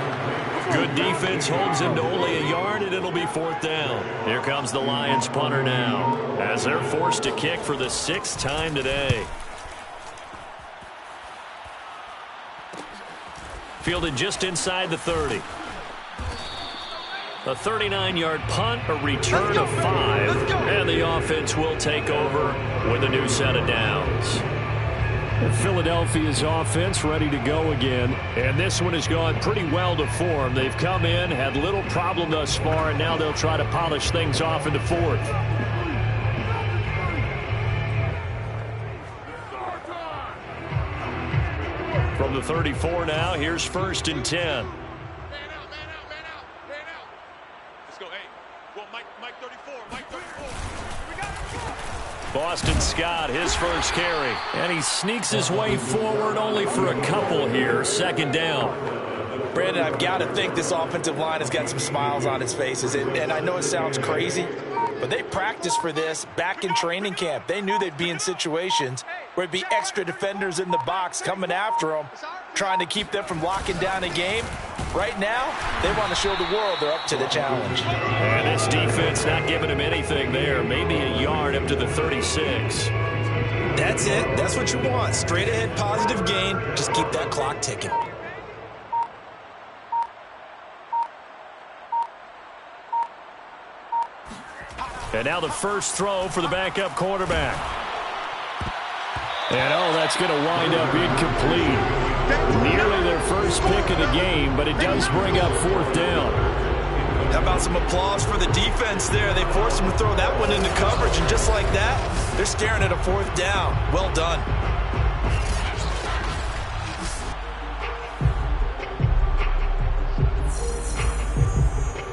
S3: Good defense holds him to only a yard, and it'll be 4th down. Here comes the Lions punter now as they're forced to kick for the 6th time today. Fielded just inside the 30. A 39-yard punt, a return of 5, and the offense will take over with a new set of downs. Philadelphia's offense ready to go again, and this one has gone pretty well to form. They've come in, had little problem thus far, and now they'll try to polish things off into 4th. the 34 now. Here's 1st and 10.
S7: Man out. Let's go. Hey, well, Mike 34.
S3: Boston Scott, his first carry. And he sneaks his way forward only for a couple here. 2nd down.
S4: Brandon, I've got to think this offensive line has got some smiles on its faces. And I know it sounds crazy, but they practiced for this back in training camp. They knew they'd be in situations where it'd be extra defenders in the box coming after them, trying to keep them from locking down a game. Right now, they want to show the world they're up to the challenge.
S3: And this defense not giving him anything there. Maybe a yard up to the 36.
S4: That's it. That's what you want. Straight ahead positive gain. Just keep that clock ticking.
S3: And now the first throw for the backup quarterback. And, that's going to wind up incomplete. Nearly their first pick of the game, but it does bring up 4th down.
S4: How about some applause for the defense there? They forced him to throw that one into coverage, and just like that, they're staring at a 4th down. Well done.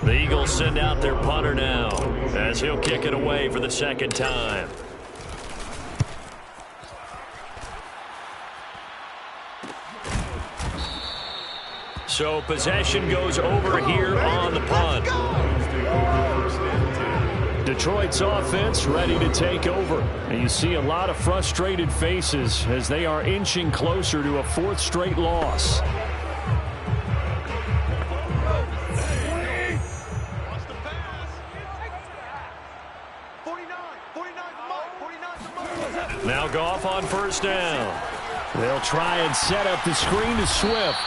S3: The Eagles send out their punter now as he'll kick it away for the 2nd time. So possession goes over here on the punt. Detroit's offense ready to take over. And you see a lot of frustrated faces as they are inching closer to a 4th straight loss. Now Goff on 1st down. They'll try and set up the screen to Swift.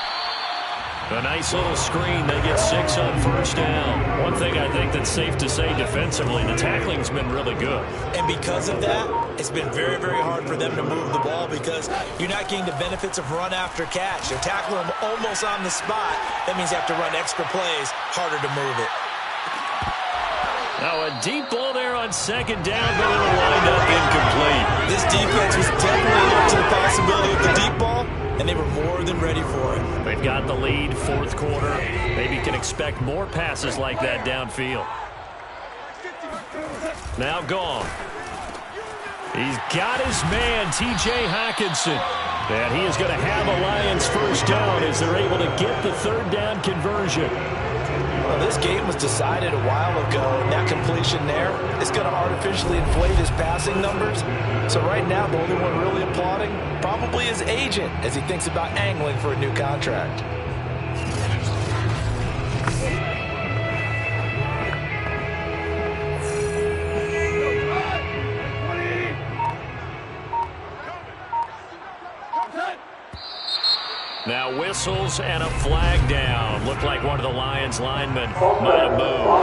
S3: A nice little screen. They get 6 on 1st down. One thing I think that's safe to say defensively, the tackling's been really good.
S4: And because of that, it's been very, very hard for them to move the ball because you're not getting the benefits of run after catch. They're tackling them almost on the spot. That means you have to run extra plays, harder to move it.
S3: Now a deep ball there on 2nd down, but it'll wind up incomplete.
S4: This defense was definitely up to the possibility of the deep ball, and they were more than ready for it.
S3: They've got the lead, 4th quarter. Maybe can expect more passes like that downfield. Now Goff. He's got his man, T.J. Hockenson. And he is going to have a Lions 1st down as they're able to get the 3rd down conversion.
S4: Well, this game was decided a while ago, and that completion there is going to artificially inflate his passing numbers. So right now, the only one really applauding probably his agent as he thinks about angling for a new contract.
S3: Now whistles and a flag down. Looked like one of the Lions linemen might have moved.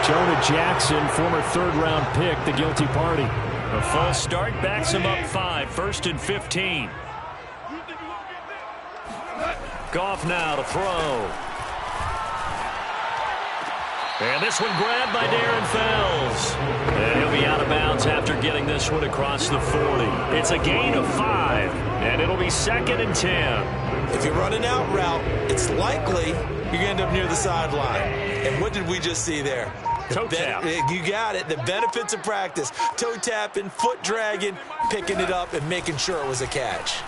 S3: Jonah Jackson, former 3rd-round pick, the guilty party. A false start backs him up 5, 1st and 15. Goff now to throw. And this one grabbed by Darren Fells. And he'll be out of bounds after getting this one across the 40. It's a gain of 5, and it'll be 2nd and 10.
S4: If you run an out route, it's likely you're going to end up near the sideline. And what did we just see there?
S3: Toe tap.
S4: You got it. The benefits of practice. Toe tapping, foot dragging, picking it up, and making sure it was a catch.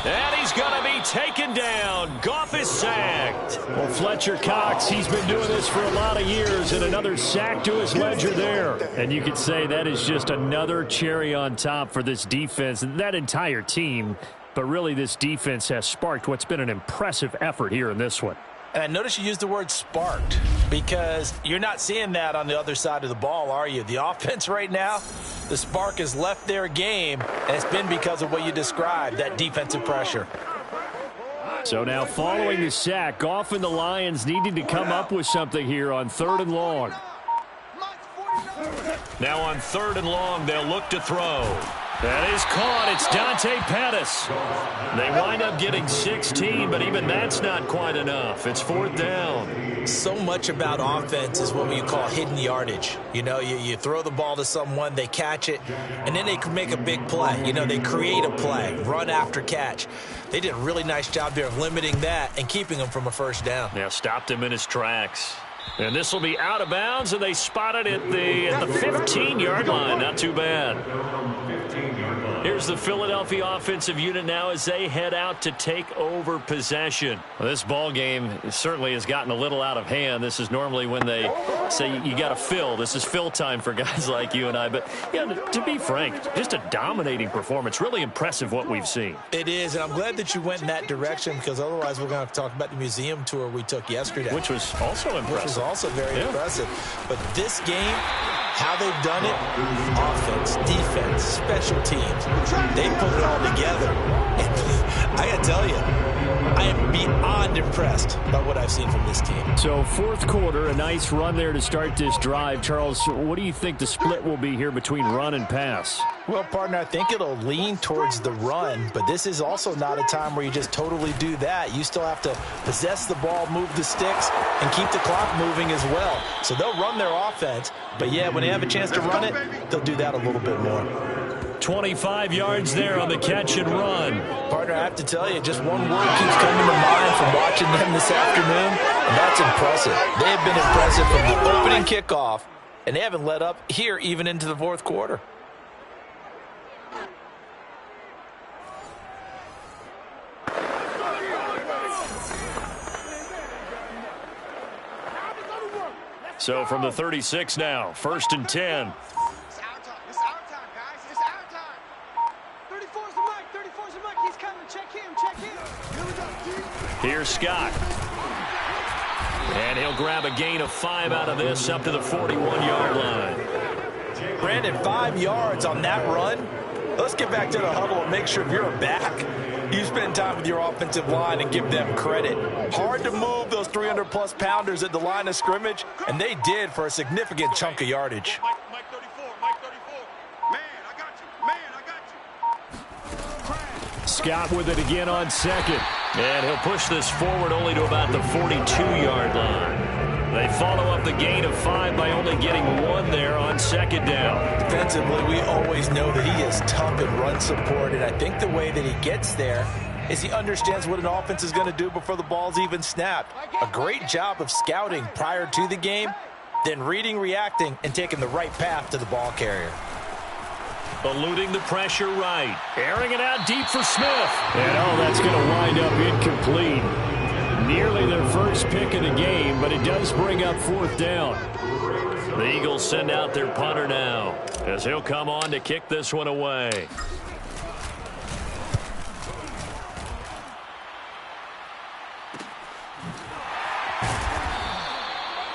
S3: And he's going to be taken down. Goff is sacked. Well, Fletcher Cox, he's been doing this for a lot of years, and another sack to his ledger there. And you could say that is just another cherry on top for this defense and that entire team. But really, this defense has sparked what's been an impressive effort here in this one.
S4: And I notice you used the word sparked because you're not seeing that on the other side of the ball, are you? The offense right now, the spark has left their game, and it's been because of what you described, that defensive pressure.
S3: So now following the sack, Goff and the Lions needing to come up with something here on 3rd and long. Now on 3rd and long, they'll look to throw. That is caught. It's Dante Pettis. They wind up getting 16, but even that's not quite enough. It's 4th down.
S4: So much about offense is what we call hidden yardage. You know, you throw the ball to someone, they catch it, and then they can make a big play. You know, they create a play, run after catch. They did a really nice job there of limiting that and keeping him from a first down.
S3: Yeah, stopped him in his tracks. And this will be out of bounds, and they spot it at the 15-yard line. Not too bad. Here's the Philadelphia offensive unit now as they head out to take over possession. Well, this ball game certainly has gotten a little out of hand. This is normally when they say you got to fill. This is fill time for guys like you and I. But, yeah, to be frank, just a dominating performance. Really impressive what we've seen.
S4: It is, and I'm glad that you went in that direction because otherwise we're going to have to talk about the museum tour we took yesterday.
S3: Which was also impressive.
S4: Which was also very impressive. But this game, how they've done it, offense, defense, special teams, they put it all together. And I got to tell you, I am beyond impressed by what I've seen from this team.
S6: So 4th quarter, a nice run there to start this drive. Charles, what do you think the split will be here between run and pass?
S4: Well, partner, I think it'll lean towards the run, but this is also not a time where you just totally do that. You still have to possess the ball, move the sticks, and keep the clock moving as well. So they'll run their offense, but yeah, when they have a chance to run it, they'll do that a little bit more.
S3: 25 yards there on the catch and run.
S4: Partner, I have to tell you, just one word keeps coming to mind from watching them this afternoon, and that's impressive. They have been impressive from the opening kickoff, and they haven't let up here even into the 4th quarter.
S3: So from the 36 now, 1st and 10.
S8: It's our time, guys. It's our time. 34's the mic. 34's the mic. He's coming. Check him. Check him. Here we go, G.
S3: Here's Scott. And he'll grab a gain of 5 out of this up to the 41-yard line.
S4: Brandon, 5 yards on that run. Let's get back to the huddle and make sure if you're a back, you spend time with your offensive line and give them credit. Hard to move those 300-plus pounders at the line of scrimmage, and they did for a significant chunk of yardage.
S8: Mike 34. Mike 34. Man, I got you. Man, I got you.
S3: Scott with it again on 2nd. And he'll push this forward only to about the 42-yard line. They follow up the gain of 5 by only getting 1 there on 2nd down.
S4: Defensively, we always know that he is tough in run support, and I think the way that he gets there is he understands what an offense is going to do before the ball's even snapped. A great job of scouting prior to the game, then reading, reacting, and taking the right path to the ball carrier.
S3: Eluding the pressure right. Airing it out deep for Smith. And that's going to wind up incomplete. Nearly their first pick of the game, but it does bring up 4th down. The Eagles send out their punter now as he'll come on to kick this one away.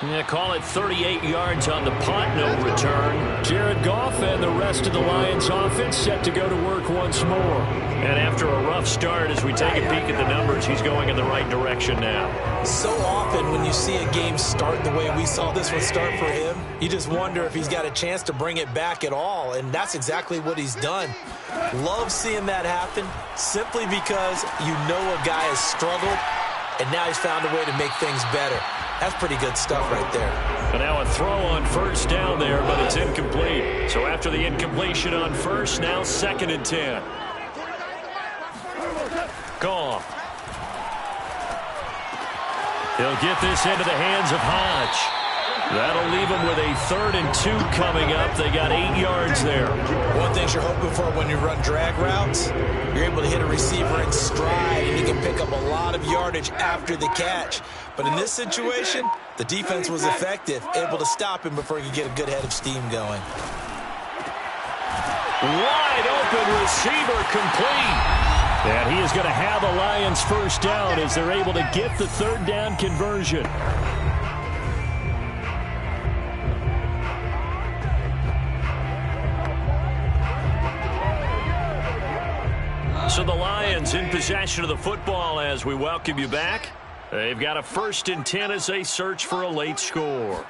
S3: Yeah, call it 38 yards on the punt, no return. Jared Goff and the rest of the Lions offense set to go to work once more. And after a rough start, as we take a peek at the numbers, he's going in the right direction now.
S4: So often when you see a game start the way we saw this one start for him, you just wonder if he's got a chance to bring it back at all, and that's exactly what he's done. Love seeing that happen simply because you know a guy has struggled, and now he's found a way to make things better. That's pretty good stuff right there.
S3: And now a throw on 1st down there, but it's incomplete. So after the incompletion on 1st, now 2nd and 10. Goff. He'll get this into the hands of Hodge. That'll leave him with a 3rd and 2 coming up. They got 8 yards there.
S4: One thing you're hoping for when you run drag routes, you're able to hit a receiver in stride, and you can pick up a lot of yardage after the catch. But in this situation, the defense was effective, able to stop him before he could get a good head of steam going.
S3: Wide open receiver complete. And he is going to have the Lions 1st down as they're able to get the 3rd down conversion. So the Lions in possession of the football as we welcome you back. They've got a 1st and 10 as they search for a late score.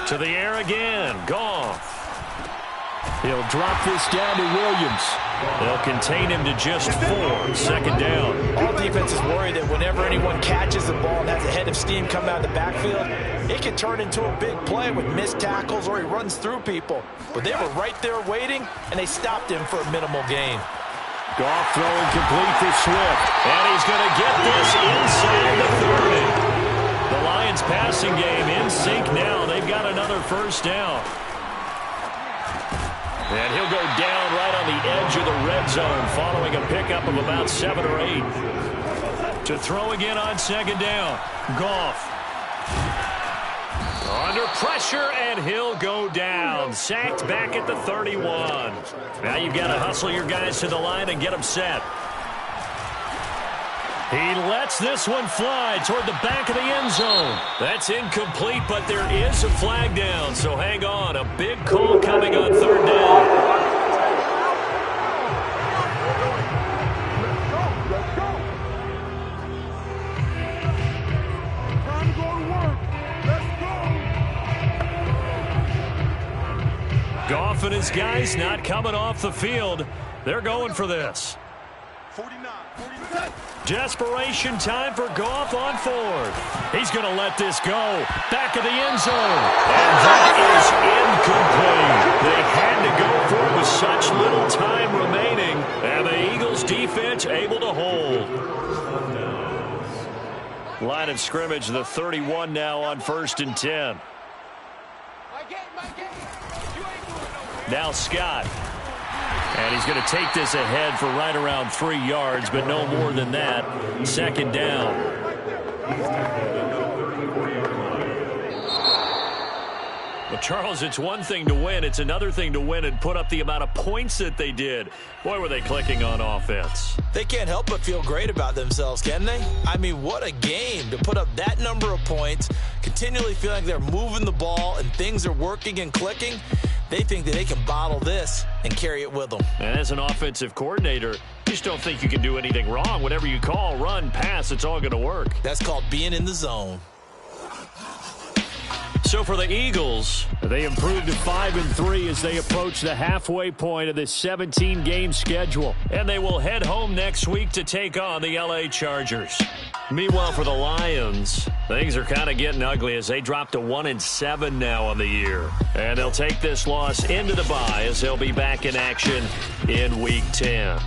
S3: To the air again. Goff.
S6: He'll drop this down to Williams. They'll contain him to just 4. Second down.
S4: All defenses worry that whenever anyone catches the ball and has a head of steam come out of the backfield, it can turn into a big play with missed tackles or he runs through people. But they were right there waiting, and they stopped him for a minimal gain.
S6: Goff throwing complete to Swift. And he's going to get this inside the 30. The Lions passing game in sync now. They've got another first down. And he'll go down right on the edge of the red zone following a pickup of about 7 or 8. To throw again on second down. Goff. Under pressure, and he'll go down. Sacked back at the 31. Now you've got to hustle your guys to the line and get them set. He lets this one fly toward the back of the end zone. That's incomplete, but there is a flag down, so hang on. A big call coming on third down. Goff and his guys not coming off the field. They're going for this.
S8: 49.
S6: Desperation time for Goff on 4th. He's going to let this go. Back of the end zone. And that is incomplete. They had to go for it with such little time remaining. And the Eagles defense able to hold. Line of scrimmage, the 31 now on 1st and 10. Now Scott. And he's going to take this ahead for right around 3 yards, but no more than that. Second down. Well, Charles, it's one thing to win. It's another thing to win and put up the amount of points that they did. Boy, were they clicking on offense.
S4: They can't help but feel great about themselves, can they? I mean, what a game to put up that number of points, continually feeling like they're moving the ball and things are working and clicking. They think that they can bottle this and carry it with them.
S6: And as an offensive coordinator, you just don't think you can do anything wrong. Whatever you call, run, pass, it's all going to work.
S4: That's called being in the zone.
S6: So for the Eagles, they improved to 5-3 as they approach the halfway point of this 17-game schedule. And they will head home next week to take on the LA Chargers. Meanwhile, for the Lions, things are kind of getting ugly as they drop to 1-7 now on the year. And they'll take this loss into the bye as they'll be back in action in Week 10.